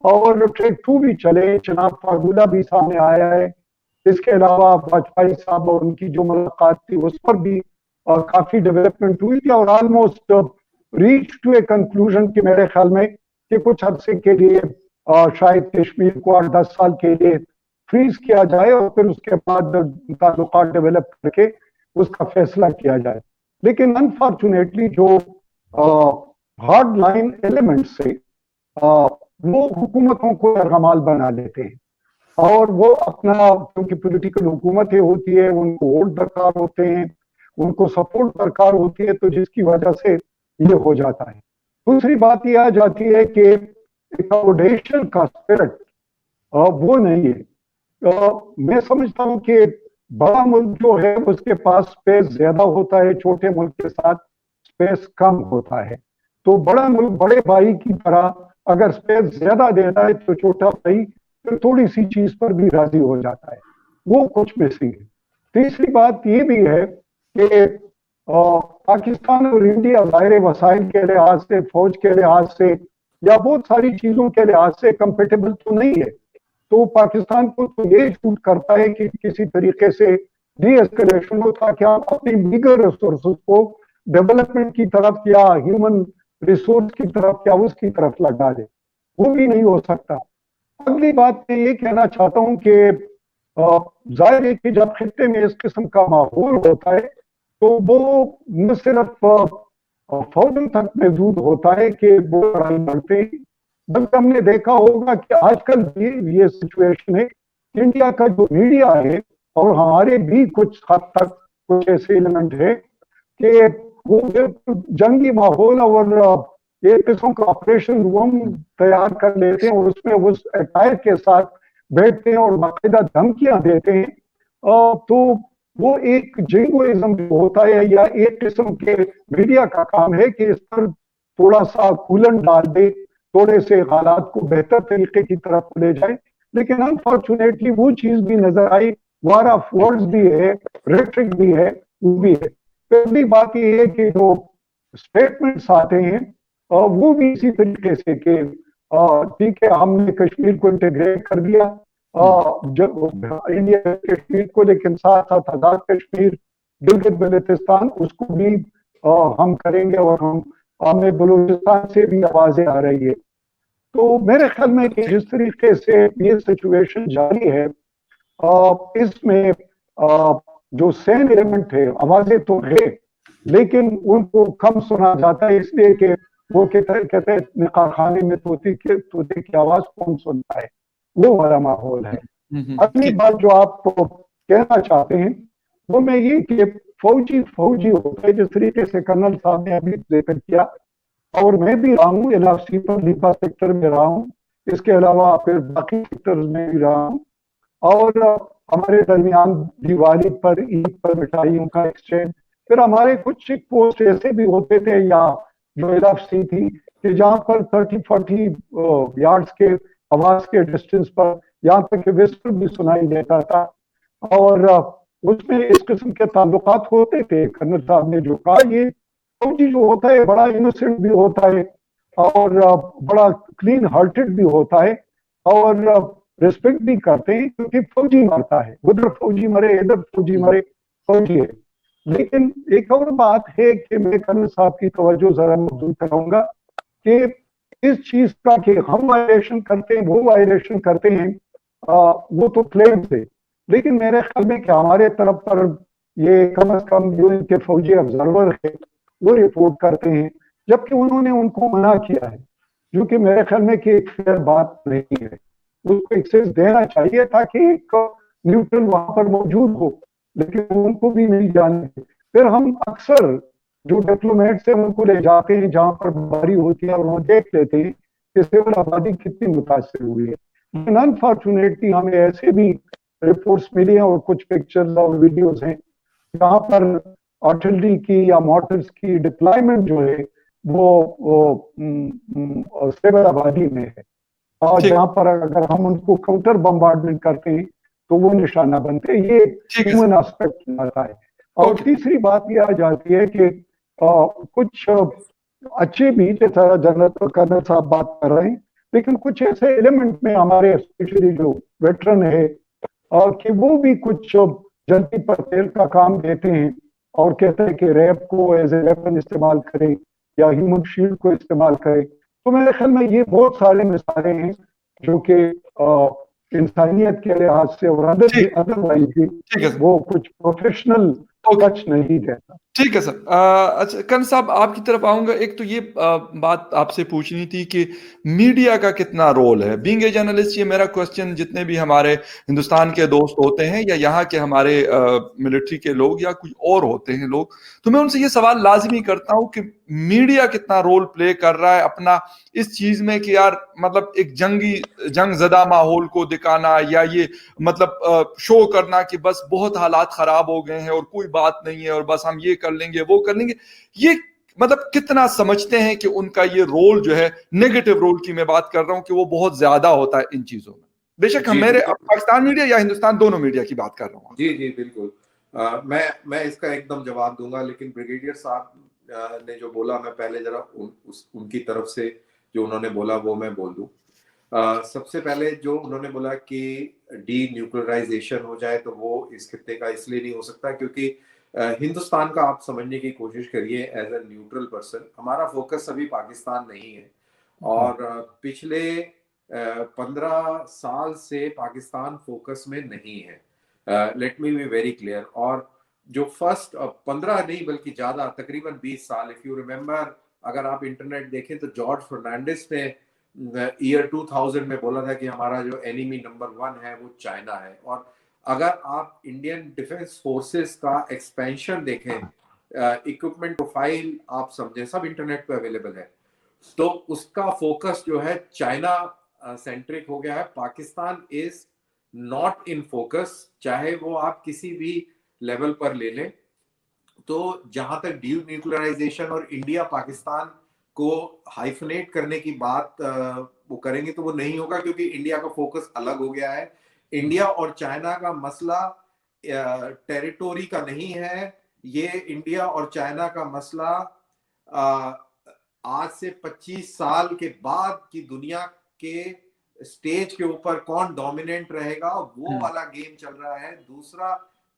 C: और ट्रेक 2 भी चले, जनाब फार्मूला भी सामने आया है। इसके अलावा वाजपेयी साहब और उनकी जो मुलाकात थी उस पर भी काफी डेवलपमेंट हुई थी, और almost reach to a conclusion कि मेरे ख्याल में कि कुछ अरसे के लिए शायद कश्मीर को 8-10 साल के लिए फ्रीज किया जाए और फिर उसके बाद ताल्लुकात डेवलप करके उसका फैसला किया जाए। लेकिन अनफॉर्चुनेटली जो हार्ड लाइन एलिमेंट से वो हुकूमतों को अरगमाल बना लेते हैं, और वो अपना, क्योंकि पॉलिटिकल हुकूमतें होती है, उनको वोट दरकार होते हैं, उनको सपोर्ट दरकार होती है, तो जिसकी वजह से ये हो जाता है। दूसरी बात यह आ जाती है कि अकोमोडेशन का स्पिरिट वो नहीं है। मैं समझता हूँ कि बड़ा मुल्क जो है उसके पास स्पेस ज्यादा होता है, छोटे मुल्क के साथ स्पेस कम होता है। तो बड़ा मुल्क बड़े भाई की तरह अगर स्पेस ज्यादा देता है तो छोटा भाई तो थोड़ी सी चीज पर भी राजी हो जाता है, वो कुछ मिसिंग है। तीसरी बात ये भी है कि पाकिस्तान और इंडिया ज़ाहिर वसाइल के लिहाज से, फौज के लिहाज से, या बहुत सारी चीजों के लिहाज से कंपेटेबल तो नहीं है। तो पाकिस्तान को तो ये शूट करता है कि किसी तरीके से डी एस्केलेशन हो, ताकि आप अपनी लीगल रिसोर्सेज को डेवलपमेंट की तरफ या ह्यूमन रिसोर्स की तरफ या उसकी तरफ लगा दे, वो भी नहीं हो सकता। अगली बात मैं ये कहना चाहता हूँ कि जाहिर है कि जब खित्ते में इस किस्म का माहौल होता है तो वो न सिर्फ फौजन तक महदूद होता है कि वो लड़ाई लड़ते हैं, बल्कि हमने देखा होगा कि आजकल भी ये सिचुएशन है, इंडिया का जो मीडिया है और हमारे भी कुछ हद तक कुछ ऐसे एलिमेंट है कि वो जंगी माहौल और एक किस्म का ऑपरेशन रूम तैयार कर लेते हैं और उसमें उस अटायर के साथ बैठते हैं और बाकायदा धमकियां देते हैं। तो वो एक जिंगोइज्म होता है, या एक किस्म के मीडिया का काम है कि इस पर थोड़ा सा कूलन डाल दे, थोड़े से हालात को बेहतर तरीके की तरफ ले जाए। लेकिन अनफॉर्चुनेटली वो चीज भी नजर आई, वार ऑफ वर्ड्स भी है, रेट्रिक भी है, वो भी है। पहली बात ये है कि जो स्टेटमेंट्स आते हैं वो भी इसी तरीके से कि ठीक है हमने कश्मीर को इंटीग्रेट कर दिया इंडिया कश्मीर को, लेकिन साथ साथ आजाद कश्मीर, गिलगित बल्तिस्तान उसको भी हम करेंगे, और हमें बलूचिस्तान से भी आवाजें आ रही है। तो मेरे ख्याल में कि जिस तरीके से ये सिचुएशन जारी है, इसमें जो सेम एलिमेंट है, आवाजें तो है लेकिन उनको कम सुना जाता है, इसलिए कि वो कहते हैं कारखाने में तोते की आवाज कौन सुनता है, वो वाला माहौल है। अगली बात जो आप कहना चाहते हैं वो मैं ये कि फौजी होता है, जिस तरीके से कर्नल साहब ने अभी जिक्र किया, और मैं भी रहा हूँ एलआरसी पर, लीपा सेक्टर में रहा हूँ, इसके अलावा फिर बाकी सेक्टर्स में भी रहा हूँ, और हमारे दरमियान दिवाली पर, ईद पर मिठाइयों का एक्सचेंज, फिर हमारे कुछ चेक पोस्ट ऐसे भी होते थे या जो एलआरसी थी कि जहां पर 30-40 यार्ड्स के आवाज के डिस्टेंस पर यहाँ तक कि विस्पर भी सुनाई देता था। और उसमें इस किस्म के ताल्लुकात होते थे। कर्नल साहब ने जो कहा, ये फौजी जो होता है बड़ा इनोसेंट भी होता है और बड़ा क्लीन हार्टेड भी होता है और रिस्पेक्ट भी करते हैं, क्योंकि फौजी मरता है, उधर फौजी मरे इधर फौजी मरे, फौजी है। लेकिन एक और बात है कि मैं कर्नल साहब की तवज्जो जरा मबजूल कराऊंगा कि इस चीज का कि हम वायलेशन करते हैं, वो वायलेशन करते हैं, वो तो क्लेम थे, लेकिन मेरे ख्याल में कि हमारे तरफ पर ये कम अज कम जो इनके फौजी ऑब्जर्वर है वो रिपोर्ट करते हैं, जबकि उन्होंने उनको मना किया है, जो कि मेरे ख्याल में कि एक फेयर बात नहीं है। उसको एक्सेस देना चाहिए ताकि एक न्यूट्रल वहां पर मौजूद हो, लेकिन उनको भी नहीं जाने। फिर हम अक्सर जो डिप्लोमेट से उनको ले जाते हैं जहां पर बारी होती है और वहां देख लेते हैं कि सिविल आबादी कितनी मुतासर हुई है। लेकिन अनफॉर्चुनेटली हमें ऐसे भी रिपोर्ट्स मिली हैं और कुछ पिक्चर्स और वीडियोस हैं जहां पर आर्टिलरी की या मोटर्स की डिप्लॉयमेंट जो है वो सिविल आबादी में है, और जहां पर अगर हम उनको काउंटर बम्बार्डमेंट करते हैं तो वो निशाना बनते हैं। ये ह्यूमन एस्पेक्ट आता है। और तीसरी बात ये आ जाती है कि कुछ अच्छे भी, जैसा जनरल कर्नल साहब बात कर रहे हैं, लेकिन कुछ ऐसे एलिमेंट में हमारे स्पेशली जो वेटरन है कि वो भी कुछ जल्दी पर तेल का काम देते हैं और कहते हैं कि रैप को एज ए वेपन इस्तेमाल करें या ह्यूमन शील्ड को इस्तेमाल करें। तो मेरे ख्याल में ये बहुत सारे मिसालें हैं जो कि इंसानियत के लिहाज से और अदरवाइज भी वो कुछ प्रोफेशनल टच नहीं देता।
A: ठीक है सर। अच्छा कर्नल साहब, आपकी तरफ आऊंगा। एक तो ये बात आपसे पूछनी थी कि मीडिया का कितना रोल है। बीइंग ए जर्नलिस्ट, ये मेरा क्वेश्चन जितने भी हमारे हिंदुस्तान के दोस्त होते हैं या यहाँ के हमारे मिलिट्री के लोग या कुछ और होते हैं लोग, तो मैं उनसे ये सवाल लाजमी करता हूँ कि मीडिया कितना रोल प्ले कर रहा है अपना इस चीज में कि यार मतलब एक जंग ज़दा माहौल को दिखाना या ये मतलब शो करना कि बस बहुत हालात खराब हो गए हैं और कोई बात नहीं है और बस हम ये कर लेंगे वो कर लेंगे। ये मतलब कितना समझते हैं कि उनका ये रोल जो है, नेगेटिव रोल की मैं बात कर रहा हूं, कि वो बहुत ज्यादा होता है इन चीजों में। बेशक हम मेरे पाकिस्तान मीडिया या हिंदुस्तान दोनों मीडिया की बात कर रहा हूँ।
B: जी जी बिल्कुल। मैं इसका एकदम जवाब दूंगा, लेकिन ब्रिगेडियर साहब ने जो बोला, मैं पहले जरा उनकी तरफ से जो उन्होंने बोला वो मैं बोल दूं। सबसे पहले जो उन्होंने बोला कि डी न्यूक्लियराइजेशन हो जाए, तो वो इस खित्ते का इसलिए नहीं हो सकता क्योंकि हिंदुस्तान का आप समझने की कोशिश करिए एज ए न्यूट्रल पर्सन, हमारा फोकस अभी पाकिस्तान नहीं है और पिछले 15 साल से पाकिस्तान फोकस में नहीं है। Let me be very clear. और जो फर्स्ट 15 नहीं बल्कि ज्यादा, तकरीबन 20 साल, इफ यू रिमेम्बर, अगर आप इंटरनेट देखें तो जॉर्ज फर्नांडिस ने ईयर 2000 में बोला था कि हमारा जो एनिमी नंबर 1 है वो चाइना है। और अगर आप इंडियन डिफेंस फोर्सेस का एक्सपेंशन देखें, इक्विपमेंट प्रोफाइल आप समझें, सब इंटरनेट पे अवेलेबल है, तो उसका फोकस जो है चाइना सेंट्रिक हो गया है। Pakistan is not in focus, चाहे वो आप किसी भी लेवल पर ले लें। तो जहां तक डी न्यूक्लियराइजेशन और इंडिया पाकिस्तान को हाइफनेट करने की बात वो करेंगे तो वो नहीं होगा, क्योंकि इंडिया का फोकस अलग हो गया है। इंडिया और चाइना का मसला टेरिटोरी का नहीं है, ये इंडिया और चाइना का मसला आज से 25 साल के बाद की दुनिया के स्टेज के ऊपर कौन डोमिनेंट रहेगा वो वाला गेम चल रहा है।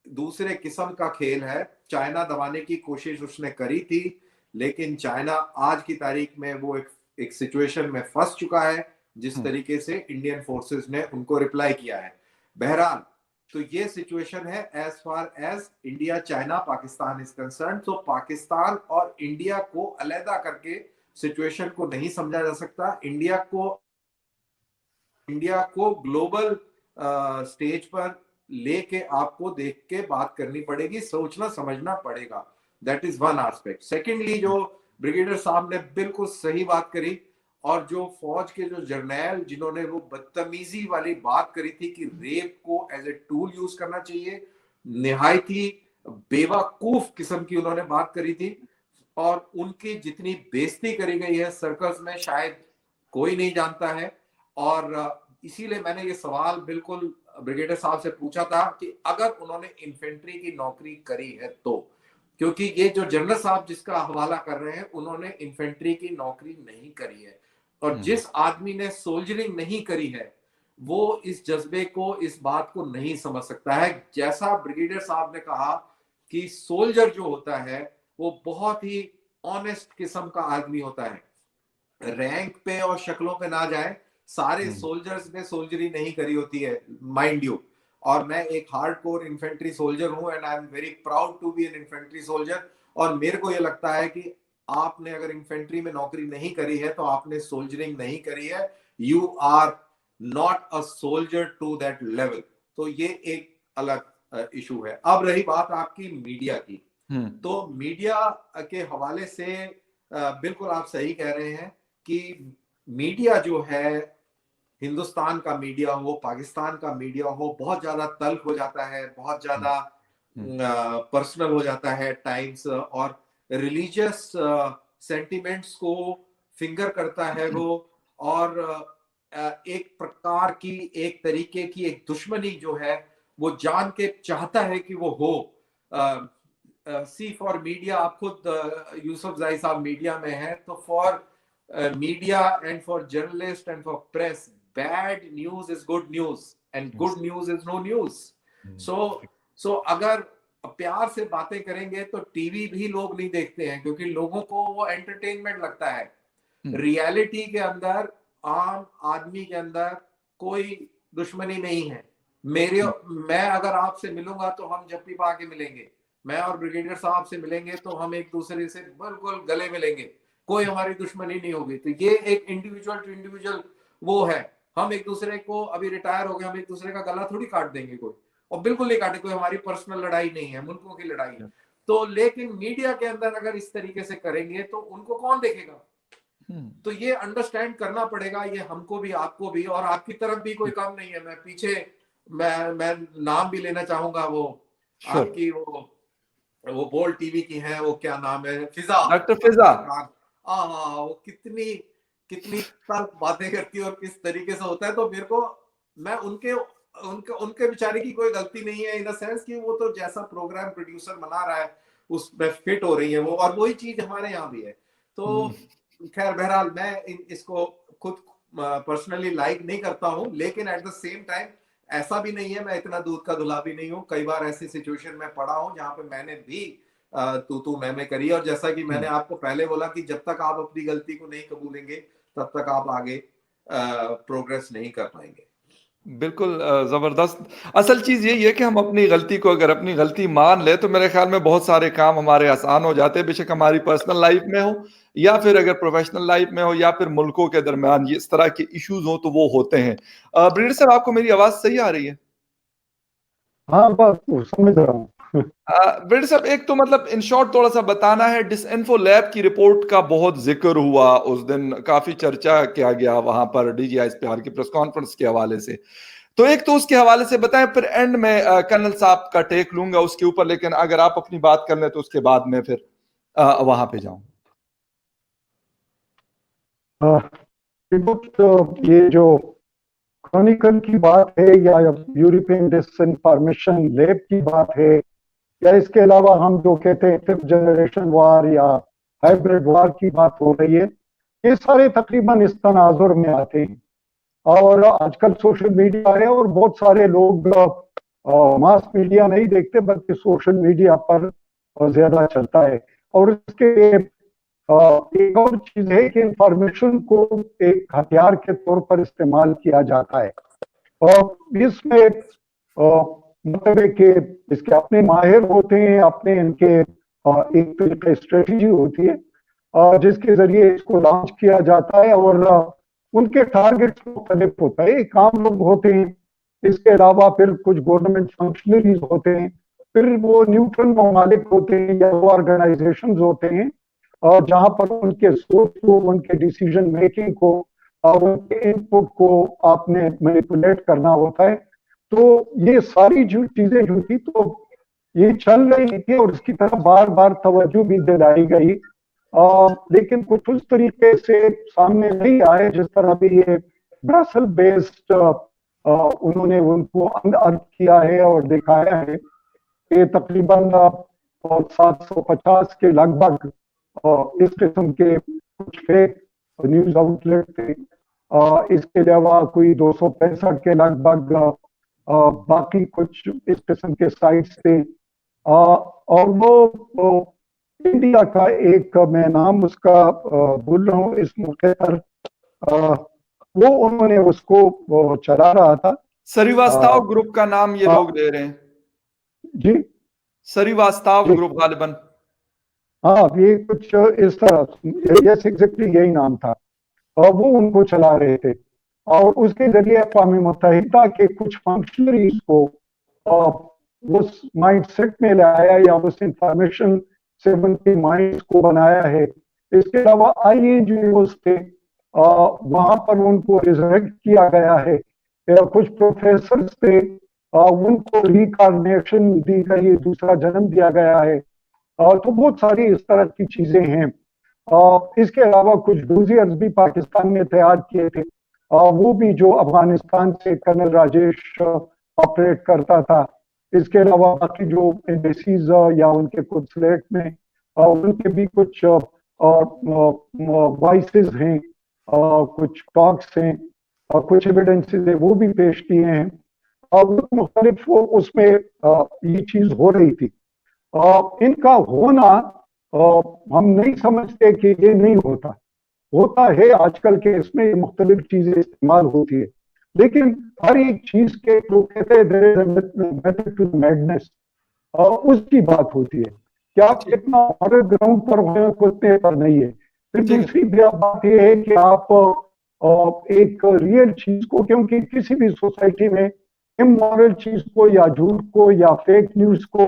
B: दूसरे किस्म का खेल है। चाइना दबाने की कोशिश उसने करी थी, लेकिन चाइना आज की तारीख में वो एक सिचुएशन में फंस चुका है जिस तरीके से इंडियन फोर्सेस ने उनको रिप्लाई किया है। बहरहाल, तो ये सिचुएशन है as far as India China Pakistan is concern. तो पाकिस्तान और इंडिया को अलहदा करके सिचुएशन को नहीं समझा जा सकता। इंडिया को ग्लोबल स्टेज पर लेके आपको देख के बात करनी पड़ेगी, सोचना समझना पड़ेगा। That is one aspect. Secondly, जो ब्रिगेडियर साहब ने बिल्कुल सही बात करी, और जो फौज के जो जर्नैल जिन्होंने वो बदतमीजी वाली बात करी थी कि रेप को एज ए टूल यूज करना चाहिए, निहायत ही बेवकूफ किस्म की उन्होंने बात करी थी। और उनकी जितनी बेइज्जती करी गई है सर्कस में शायद कोई नहीं जानता है। और इसीलिए मैंने ये सवाल बिल्कुल ब्रिगेडियर साहब से पूछा था कि अगर उन्होंने इन्फेंट्री की नौकरी करी है तो, क्योंकि ये जो जनरल साहब जिसका हवाला कर रहे हैं उन्होंने इन्फेंट्री की नौकरी नहीं करी है, और जिस आदमी ने सोल्जरिंग नहीं करी है वो इस जज्बे को, इस बात को नहीं समझ सकता है। जैसा ब्रिगेडियर साहब ने कहा कि सोल्जर जो होता है वो बहुत ही ऑनेस्ट किस्म का आदमी होता है, रैंक पे और शक्लों पे ना जाए। सारे सोल्जर्स ने सोल्जरी नहीं करी होती है, माइंड यू। और मैं एक हार्डकोर इन्फेंट्री सोल्जर हूं and I am very proud to be an infantry soldier. और मेरे को ये लगता है कि आपने अगर इन्फेंट्री में नौकरी नहीं करी है तो आपने सोल्जरिंग नहीं करी है, you are not a soldier to that level. तो ये एक अलग इशू है। अब रही बात आपकी मीडिया की, तो मीडिया के हवाले से बिल्कुल आप सही कह रहे हैं कि मीडिया जो है, हिंदुस्तान का मीडिया हो, पाकिस्तान का मीडिया हो, बहुत ज्यादा तल्ख हो जाता है, बहुत ज्यादा पर्सनल हो जाता है टाइम्स, और रिलीजियस सेंटिमेंट्स को फिंगर करता है वो, और एक प्रकार की, एक तरीके की एक दुश्मनी जो है वो जान के चाहता है कि वो हो। सी फॉर मीडिया, आप खुद यूसुफ जाई साहब मीडिया में हैं, तो for media and for journalist and for press, bad news is good news and good news is no news. So अगर प्यार से बातें करेंगे तो टीवी भी लोग नहीं देखते हैं, क्योंकि लोगों को वो एंटरटेनमेंट लगता है। रियलिटी के अंदर, आम आदमी के अंदर कोई दुश्मनी नहीं है। मैं अगर आपसे मिलूंगा तो हम जप्पी पा के मिलेंगे, मैं और ब्रिगेडियर साहब से मिलेंगे तो हम एक दूसरे से बिल्कुल गले मिलेंगे, कोई हमारी दुश्मनी नहीं होगी। तो ये एक इंडिविजुअल टू इंडिविजुअल वो है। हम एक दूसरे को, अभी रिटायर हो गए, हम एक दूसरे का गला थोड़ी काट देंगे कोई, और बिल्कुल नहीं काटे, कोई हमारी पर्सनल लड़ाई नहीं है, मुल्कों की लड़ाई है। तो लेकिन मीडिया के अंदर अगर इस तरीके से करेंगे तो उनको कौन देखेगा? तो ये अंडरस्टैंड करना पड़ेगा, ये हमको भी, आपको भी, और आपकी तरफ भी कोई काम नहीं है। मैं पीछे मैं नाम भी लेना चाहूंगा, वो आपकी वो बोल्ड टीवी की है, वो क्या नाम है, फिजा,
A: डॉक्टर फिजा।
B: हाँ, वो कितनी बातें करती है और किस तरीके से होता है। तो मेरे को, मैं उनके बेचारे की कोई गलती नहीं है इन द सेंस कि वो तो जैसा प्रोग्राम प्रोड्यूसर बना रहा है उसमें फिट हो रही है वो, और वही चीज हमारे यहाँ भी है। तो खैर बहरहाल मैं इसको खुद पर्सनली लाइक नहीं करता हूँ, लेकिन एट द सेम टाइम ऐसा भी नहीं है, मैं इतना दूध का धुला भी नहीं हूँ। कई बार ऐसी सिचुएशन में पड़ा हूँ जहाँ पे मैंने भी तू मैं करी, और जैसा कि मैंने आपको पहले बोला कि जब तक आप अपनी गलती को नहीं कबूलेंगे तब तक आप आगे प्रोग्रेस नहीं कर पाएंगे।
A: बिल्कुल जबरदस्त। असल चीज यही है कि हम अपनी गलती को, अगर अपनी गलती मान ले तो मेरे ख्याल में बहुत सारे काम हमारे आसान हो जाते हैं, बेशक हमारी पर्सनल लाइफ में हो या फिर अगर प्रोफेशनल लाइफ में हो या फिर मुल्कों के दरमियान ये इस तरह के इश्यूज हो तो वो होते हैं। ब्रिगेडियर साहब, आपको मेरी आवाज सही आ रही है?
C: हाँ, बस समझ रहा हूँ।
A: ब्रिगेडियर साहब, एक तो मतलब इन शॉर्ट थोड़ा सा बताना है, डिसइंफो लैब की रिपोर्ट का बहुत जिक्र हुआ उस दिन, काफी चर्चा किया गया वहां पर DGISPR की प्रेस कॉन्फ्रेंस के हवाले से। तो एक तो उसके हवाले से बताएं, फिर एंड में कर्नल साहब का टेक लूंगा उसके ऊपर, लेकिन अगर आप अपनी बात कर लें तो उसके बाद में फिर वहां पे जाऊं।
C: तो ये जो क्रॉनिकल की बात है या यूरोपियन डिसइंफॉर्मेशन लैब की बात है, या इसके अलावा हम जो कहते हैं फिफ्थ जनरेशन वार या हाइब्रिड वार की बात हो रही है, ये सारे तकरीबन इस तनाजुर में आते हैं। और आजकल सोशल मीडिया है और बहुत सारे लोग मास मीडिया नहीं देखते बल्कि सोशल मीडिया पर ज्यादा चलता है। और इसके एक और चीज है कि इंफॉर्मेशन को एक हथियार के तौर पर इस्तेमाल किया जाता है, और इसमें मतलब है कि इसके अपने माहिर होते हैं, अपने इनके एक तरीके स्ट्रेटजी होती है जिसके जरिए इसको लॉन्च किया जाता है, और उनके टारगेट मुख्तलिफ होता है। एक आम लोग होते हैं, इसके अलावा फिर कुछ गवर्नमेंट फंक्शनरीज होते हैं, फिर वो न्यूट्रल ममालिक होते हैं या वो ऑर्गेनाइजेशंस होते हैं, और जहां पर उनके सोच को, उनके डिसीजन मेकिंग को और उनके इनपुट को आपने मैनिपुलेट करना होता है। तो ये सारी जो चीजें जो थी तो ये चल रही थी, और इसकी तरफ बार बार तवज्जो भी दिलाई गई लेकिन कुछ उस तरीके से सामने नहीं आए जिस तरह भी ये ब्रसल बेस्ड उन्होंने उनको अर्थ किया है और दिखाया है कि तकरीबन 750 के लगभग इस किस्म के कुछ फेक न्यूज आउटलेट थे। इसके अलावा कोई 265 के लगभग बाकी कुछ इस किस्म के साइट्स थे। और वो इंडिया का एक, मैं नाम उसका भूल रहा हूँ इस मौके पर, वो उन्होंने उसको चला रहा था।
A: श्रीवास्तव ग्रुप का नाम ये लोग ले रहे हैं।
C: जी,
A: श्रीवास्तव ग्रुप गालिबन।
C: हाँ, ये कुछ इस तरह, यस एग्जैक्टली यही नाम था। और वो उनको चला रहे थे और उसके जरिए अक़वाम मुत्तहिदा के कुछ फंक्शनरीज को उस माइंडसेट में लाया या उस इंफॉर्मेशन से उनके माइंड को बनाया है। इसके अलावा INGOs थे, वहां पर उनको रिजरेक्ट किया गया है। कुछ प्रोफेसर थे, उनको रिकार्नेशन दी गई, दूसरा जन्म दिया गया है। तो बहुत सारी इस तरह की चीजें हैं। इसके अलावा कुछ डोजियर्स भी पाकिस्तान में तैयार किए थे, वो भी जो अफगानिस्तान से कर्नल राजेश ऑपरेट करता था। इसके अलावा बाकी जो एम्बेसीज या उनके कंसुलेट में उनके भी कुछ वॉइसेस हैं, कुछ टॉक्स हैं और कुछ एविडेंसेस है, वो भी पेश किए हैं। और मुख्तलिफ उसमें ये चीज हो रही थी। इनका होना हम नहीं समझते कि ये नहीं होता, होता है। आजकल के इसमें मुख्तलिफ चीजें इस्तेमाल होती है, लेकिन हर एक चीज के जो कहते हैं मेथड टू मैडनेस, उसकी बात होती है कि आप कितना और ग्राउंड पर हो, उतने पर नहीं है। फिर दूसरी बात यह है कि आप एक रियल चीज को, क्योंकि किसी भी सोसाइटी में इमोरल चीज को या झूठ को या फेक न्यूज को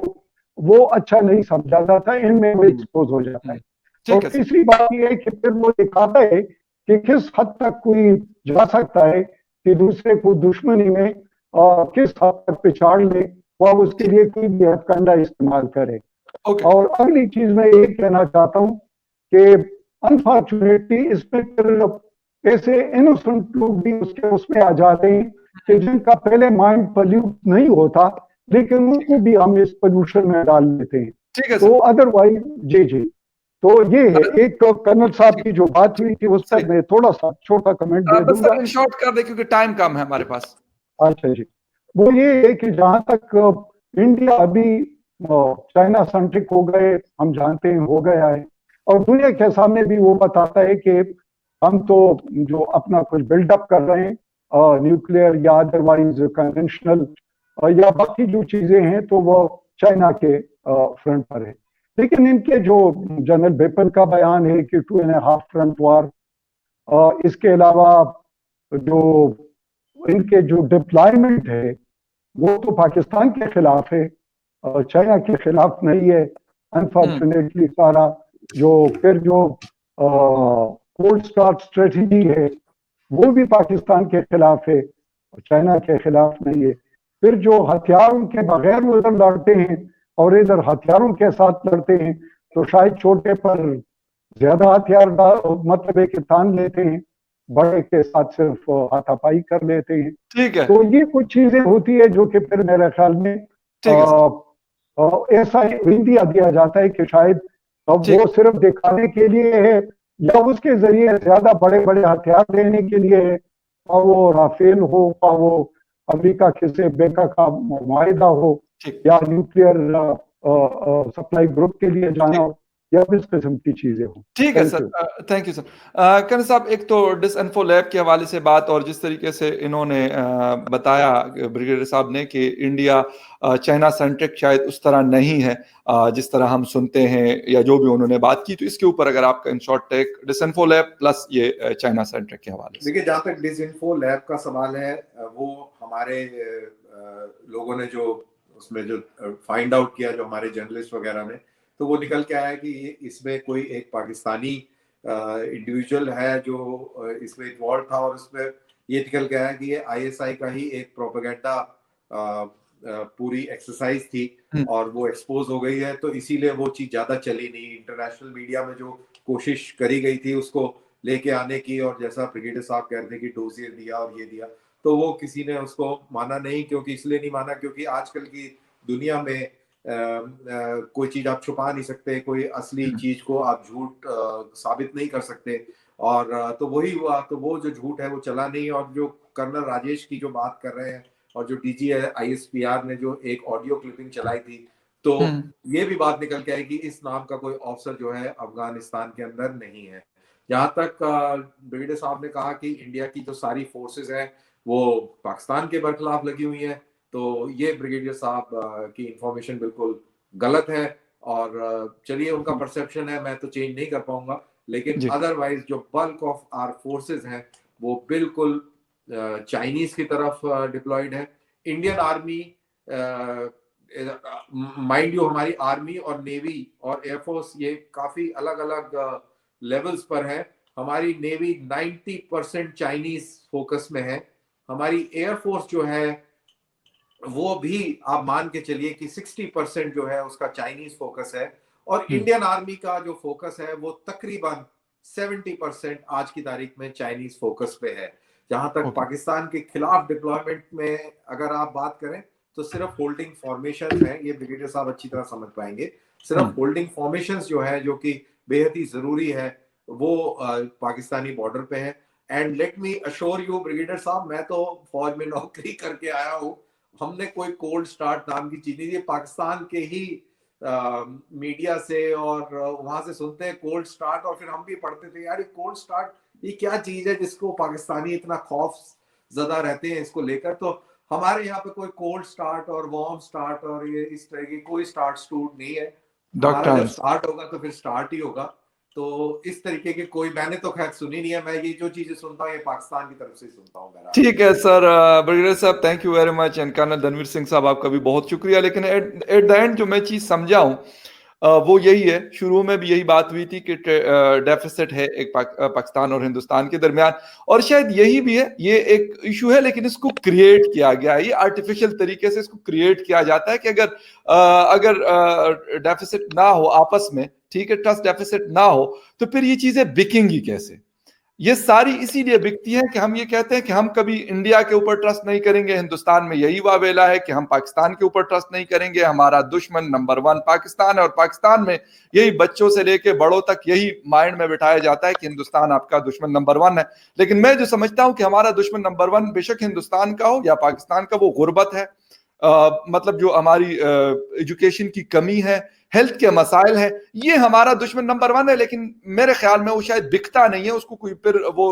C: वो अच्छा नहीं समझा जाता, इनमें वो एक्सपोज हो जाता है। और तीसरी बात यह है कि फिर वो दिखाता है कि किस हद तक कोई जा सकता है कि दूसरे को दुश्मनी में किस हद तक पिछाड़ ले, वह उसके लिए कोई भी हथकंडा इस्तेमाल करे। और अगली चीज मैं ये कहना चाहता हूँ कि अनफॉर्चुनेटली इसमें फिर ऐसे इनोसेंट लोग भी उसमें आ जाते हैं कि जिनका पहले माइंड पॉल्यूट नहीं होता, लेकिन उनको भी हम इस पोल्यूशन में डाल लेते हैं।
A: ठीक है।
C: तो अदरवाइज जी तो ये है। एक कर्नल साहब की जो बात हुई थी उस पर मैं थोड़ा सा छोटा कमेंट दे दूंगा।
A: इन शॉर्ट कर दे क्योंकि टाइम कम है हमारे पास।
C: अच्छा जी, वो ये है कि जहां तक इंडिया अभी चाइना सेंट्रिक हो गए, हम जानते हैं हो गया है, और दुनिया के सामने भी वो बताता है कि हम तो जो अपना कुछ बिल्डअप कर रहे हैं न्यूक्लियर या अदरवाइज कन्वेंशनल या बाकी जो चीजें हैं, तो वो चाइना के फ्रंट पर है। लेकिन इनके जो जनरल बेपन का बयान है कि 2.5 फ्रंट वार, इसके अलावा जो इनके जो डिप्लॉयमेंट है वो तो पाकिस्तान के खिलाफ है, चाइना के खिलाफ नहीं है अनफॉर्चुनेटली। सारा जो फिर जो कोल्ड स्टार्ट स्ट्रेटजी है वो भी पाकिस्तान के खिलाफ है, चाइना के खिलाफ नहीं है। फिर जो हथियारों के बगैर वो इधर लड़ते हैं और इधर हथियारों के साथ लड़ते हैं, तो शायद छोटे पर ज्यादा हथियार मतलब एक तान लेते हैं, बड़े के साथ सिर्फ हाथापाई कर लेते हैं।
A: ठीक है।
C: तो ये कुछ चीजें होती है जो कि फिर मेरे ख्याल में ऐसा इंडिया दिया जाता है कि शायद वो सिर्फ दिखाने के लिए है या उसके जरिए ज्यादा बड़े बड़े हथियार देने के लिए है, और वो राफेल हो और वो अमेरिका से बेका का मुआहिदा हो या न्यूक्लियर सप्लाई ग्रुप के लिए जाना हो या इस किस्म की चीजें हो।
A: ठीक है sir, thank you sir. Colonel साहब, एक तो डिसइंफो लैब के हवाले से बात, और जिस तरीके से इन्होंने बताया ब्रिगेडियर साहब ने कि इंडिया चाइना सेंट्रिक शायद उस तरह नहीं है जिस तरह हम सुनते हैं या जो भी उन्होंने बात की, तो इसके ऊपर अगर आपका in short tech disinfo lab plus ये चाइना सेंट्रिक के हवाले से।
B: देखिए, जहाँ तक डिसइंफो लैब का सवाल है, वो हमारे लोगों ने जो उसमें जो फाइंड आउट किया, जो हमारे जर्नलिस्ट वगैरह ने, तो वो निकल के आया कि इसमें कोई एक पाकिस्तानी इंडिविजुअल है जो इसमें इन्वॉल्व था, और इसमें ये निकल के आया कि ये ISI का ही एक प्रोपेगेंडा पूरी एक्सरसाइज थी और वो एक्सपोज हो गई है, तो इसीलिए वो चीज ज्यादा चली नहीं। इंटरनेशनल मीडिया में जो कोशिश करी गई थी उसको लेके आने की, और जैसा ब्रिगेडियर साहब कह रहे थे कि डोजियर दिया और ये दिया, तो वो किसी ने उसको माना नहीं। क्योंकि इसलिए नहीं माना क्योंकि आजकल की दुनिया में कोई चीज आप छुपा नहीं सकते, कोई असली चीज को आप झूठ साबित नहीं कर सकते। और तो वही हुआ, तो वो जो झूठ है वो चला नहीं। और जो कर्नल राजेश की जो बात कर रहे हैं और जो डीजी ISPR ने जो एक ऑडियो क्लिपिंग चलाई थी, तो ये भी बात निकल के आई कि इस नाम का कोई ऑफिसर जो है अफगानिस्तान के अंदर नहीं है। जहां तक ब्रिगेडियर साहब ने कहा कि इंडिया की जो सारी फोर्सेस हैं वो पाकिस्तान के बरखिलाफ लगी हुई हैं, तो ये ब्रिगेडियर साहब की इंफॉर्मेशन बिल्कुल गलत है। और चलिए उनका परसेप्शन है, मैं तो चेंज नहीं कर पाऊंगा, लेकिन अदरवाइज जो बल्क ऑफ आर फोर्सेस हैं वो बिल्कुल चाइनीज की तरफ डिप्लॉयड है। इंडियन आर्मी, माइंड यू, हमारी आर्मी और नेवी और एयरफोर्स ये काफी अलग अलग लेवल्स पर है। हमारी नेवी 90% चाइनीज फोकस में है। हमारी एयरफोर्स जो है वो भी आप मान के चलिए कि 60% जो है उसका चाइनीज फोकस है। और इंडियन आर्मी का जो फोकस है वो तकरीबन 70% आज की तारीख में चाइनीज फोकस पे है। जहां तक पाकिस्तान के खिलाफ डिप्लॉयमेंट में अगर आप बात करें तो सिर्फ होल्डिंग फॉर्मेशन है, ये ब्रिगेडियर साहब अच्छी तरह समझ पाएंगे। सिर्फ होल्डिंग फॉर्मेशन जो है, जो कि बेहद ही जरूरी है, वो पाकिस्तानी बॉर्डर पे है। And let me assure you brigadier साहब, मैं तो फौज में नौकरी करके आया हूँ, हमने कोई कोल्ड स्टार्ट नाम की चीज नहीं, ये पाकिस्तान के ही मीडिया से और वहां से सुनते हैं कोल्ड स्टार्ट, और फिर हम भी पढ़ते थे यार ये कोल्ड स्टार्ट ये क्या चीज है जिसको पाकिस्तानी इतना खौफ ज्यादा रहते हैं इसको लेकर। तो हमारे यहाँ पे कोई कोल्ड स्टार्ट और वार्म स्टार्ट और ये इस तरह की कोई स्टार्ट स्टूट नहीं है। हमारा जब स्टार्ट होगा तो फिर स्टार्ट ही होगा। तो इस तरीके के कोई, मैंने तो खैर सुनी नहीं है, मैं ये जो चीजें सुनता हूँ ये पाकिस्तान की तरफ से सुनता हूँ।
A: ठीक है सर, ब्रिगेडियर साहब thank you very much, and colonel Dhanveer Singh साहब आपका भी बहुत शुक्रिया। लेकिन एट द एंड जो मैं चीज समझा हूँ वो यही है, शुरू में भी यही बात हुई थी कि डेफिसिट है एक पाकिस्तान और हिंदुस्तान के दरमियान, और शायद यही भी है, ये एक इशू है लेकिन इसको क्रिएट किया गया है, ये आर्टिफिशियल तरीके से इसको क्रिएट किया जाता है कि अगर डेफिसिट ना हो आपस में, ठीक है, ट्रस्ट डेफिसिट ना हो, तो फिर ये चीजें बिकेंगी कैसे। ये सारी इसीलिए बिकती है कि हम ये कहते हैं कि हम कभी इंडिया के ऊपर ट्रस्ट नहीं करेंगे, हिंदुस्तान में यही वावेला है कि हम पाकिस्तान के ऊपर ट्रस्ट नहीं करेंगे, हमारा दुश्मन नंबर 1 पाकिस्तान है, और पाकिस्तान में यही बच्चों से लेके बड़ों तक यही माइंड में बिठाया जाता है कि हिंदुस्तान आपका दुश्मन नंबर 1 है। लेकिन मैं जो समझता हूं कि हमारा दुश्मन नंबर 1 बेशक हिंदुस्तान का हो या पाकिस्तान का, वो गुर्बत है, मतलब जो हमारी एजुकेशन की कमी है, हेल्थ के मसाइल है, ये हमारा दुश्मन नंबर 1 है। लेकिन मेरे ख्याल में वो शायद बिकता नहीं है, उसको कोई फिर वो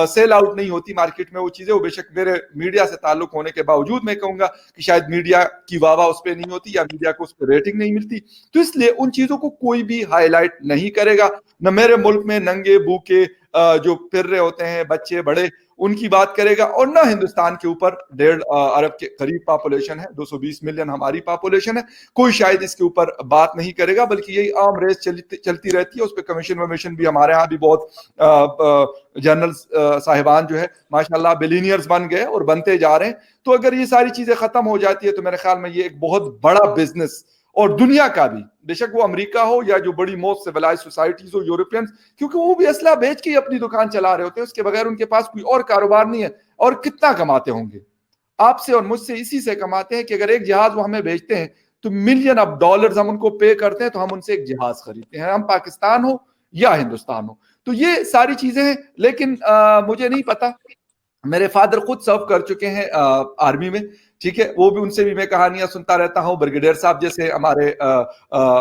A: सेल आउट नहीं होती मार्केट में वो चीजें। वो बेशक मेरे मीडिया से ताल्लुक होने के बावजूद मैं कहूंगा कि शायद मीडिया की वाह उस पर नहीं होती या मीडिया को उस पर रेटिंग नहीं मिलती, तो इसलिए उन चीजों को कोई भी हाईलाइट नहीं करेगा। न मेरे मुल्क में नंगे भूखे जो फिर रहे होते हैं बच्चे बड़े, उनकी बात करेगा, और ना हिंदुस्तान के ऊपर 1.5 अरब के करीब पॉपुलेशन है, 220 मिलियन हमारी पॉपुलेशन है, कोई शायद इसके ऊपर बात नहीं करेगा, बल्कि यही आम रेस चलती रहती है। उस पर कमीशन भी हमारे यहाँ भी बहुत जनरल साहिबान जो है माशाल्लाह बिलियनियर्स बन गए और बनते जा रहे हैं। तो अगर ये सारी चीजें खत्म हो जाती है तो मेरे ख्याल में ये एक बहुत बड़ा बिजनेस, और दुनिया का भी, बेशक वो अमेरिका हो या जो बड़ी मोस्ट सिविलाइज्ड सोसाइटीज हो, यूरोपियंस, क्योंकि वो भी असला बेच के अपनी दुकान चला रहे होते हैं, उसके बगैर उनके पास कोई और कारोबार नहीं है। और कितना कमाते होंगे, आपसे और मुझसे इसी से कमाते हैं कि अगर एक जहाज वो हमें भेजते हैं तो मिलियन ऑफ डॉलर्स हम उनको पे करते हैं, तो हम उनसे एक जहाज खरीदते हैं, हम पाकिस्तान हो या हिंदुस्तान हो। तो ये सारी चीजें हैं। लेकिन मुझे नहीं पता, मेरे फादर खुद सर्व कर चुके हैं आर्मी में, ठीक है, वो भी, उनसे भी मैं कहानियां सुनता रहता हूं। ब्रिगेडियर साहब जैसे हमारे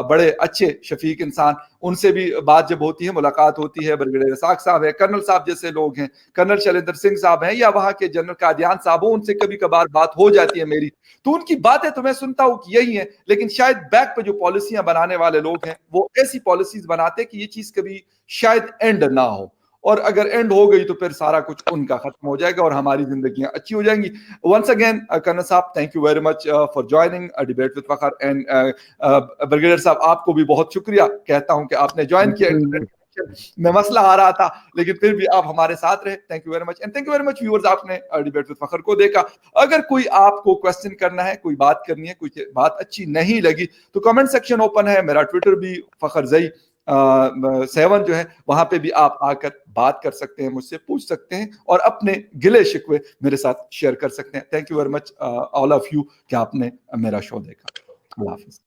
A: बड़े अच्छे शफीक इंसान, उनसे भी बात जब होती है, मुलाकात होती है, ब्रिगेडियर साक साहब है, कर्नल साहब जैसे लोग हैं, कर्नल शैलेंद्र सिंह साहब हैं, या वहां के जनरल कादियान साहब हो, उनसे कभी कभार बात हो जाती है मेरी, तो उनकी बातें तो मैं सुनता हूं कि यही है। लेकिन शायद बैक पे जो पॉलिसियां बनाने वाले लोग हैं वो ऐसी पॉलिसीज बनाते कि ये चीज कभी शायद एंड ना हो, और अगर एंड हो गई तो फिर सारा कुछ उनका खत्म हो जाएगा और हमारी जिंदगियां अच्छी हो जाएंगी। वंस अगेन कर्नल साहब, thank you very much for joining debate with Fakhar, and brigadier साहब आपको भी बहुत शुक्रिया कहता हूं कि आपने ज्वाइन किया। में मसला आ रहा था लेकिन फिर भी आप हमारे साथ रहे, thank you very much, and thank you very much viewers, आपने डिबेट विद फखर को देखा। अगर कोई आपको क्वेश्चन करना है, कोई बात करनी है, कोई बात अच्छी नहीं लगी, तो कमेंट सेक्शन ओपन है, मेरा ट्विटर भी फखर जई 7 जो है वहां पे भी आप आकर बात कर सकते हैं, मुझसे पूछ सकते हैं और अपने गिले शिकवे मेरे साथ शेयर कर सकते हैं। Thank you very much all of you कि आपने मेरा शो देखा। अल्लाह हाफिज।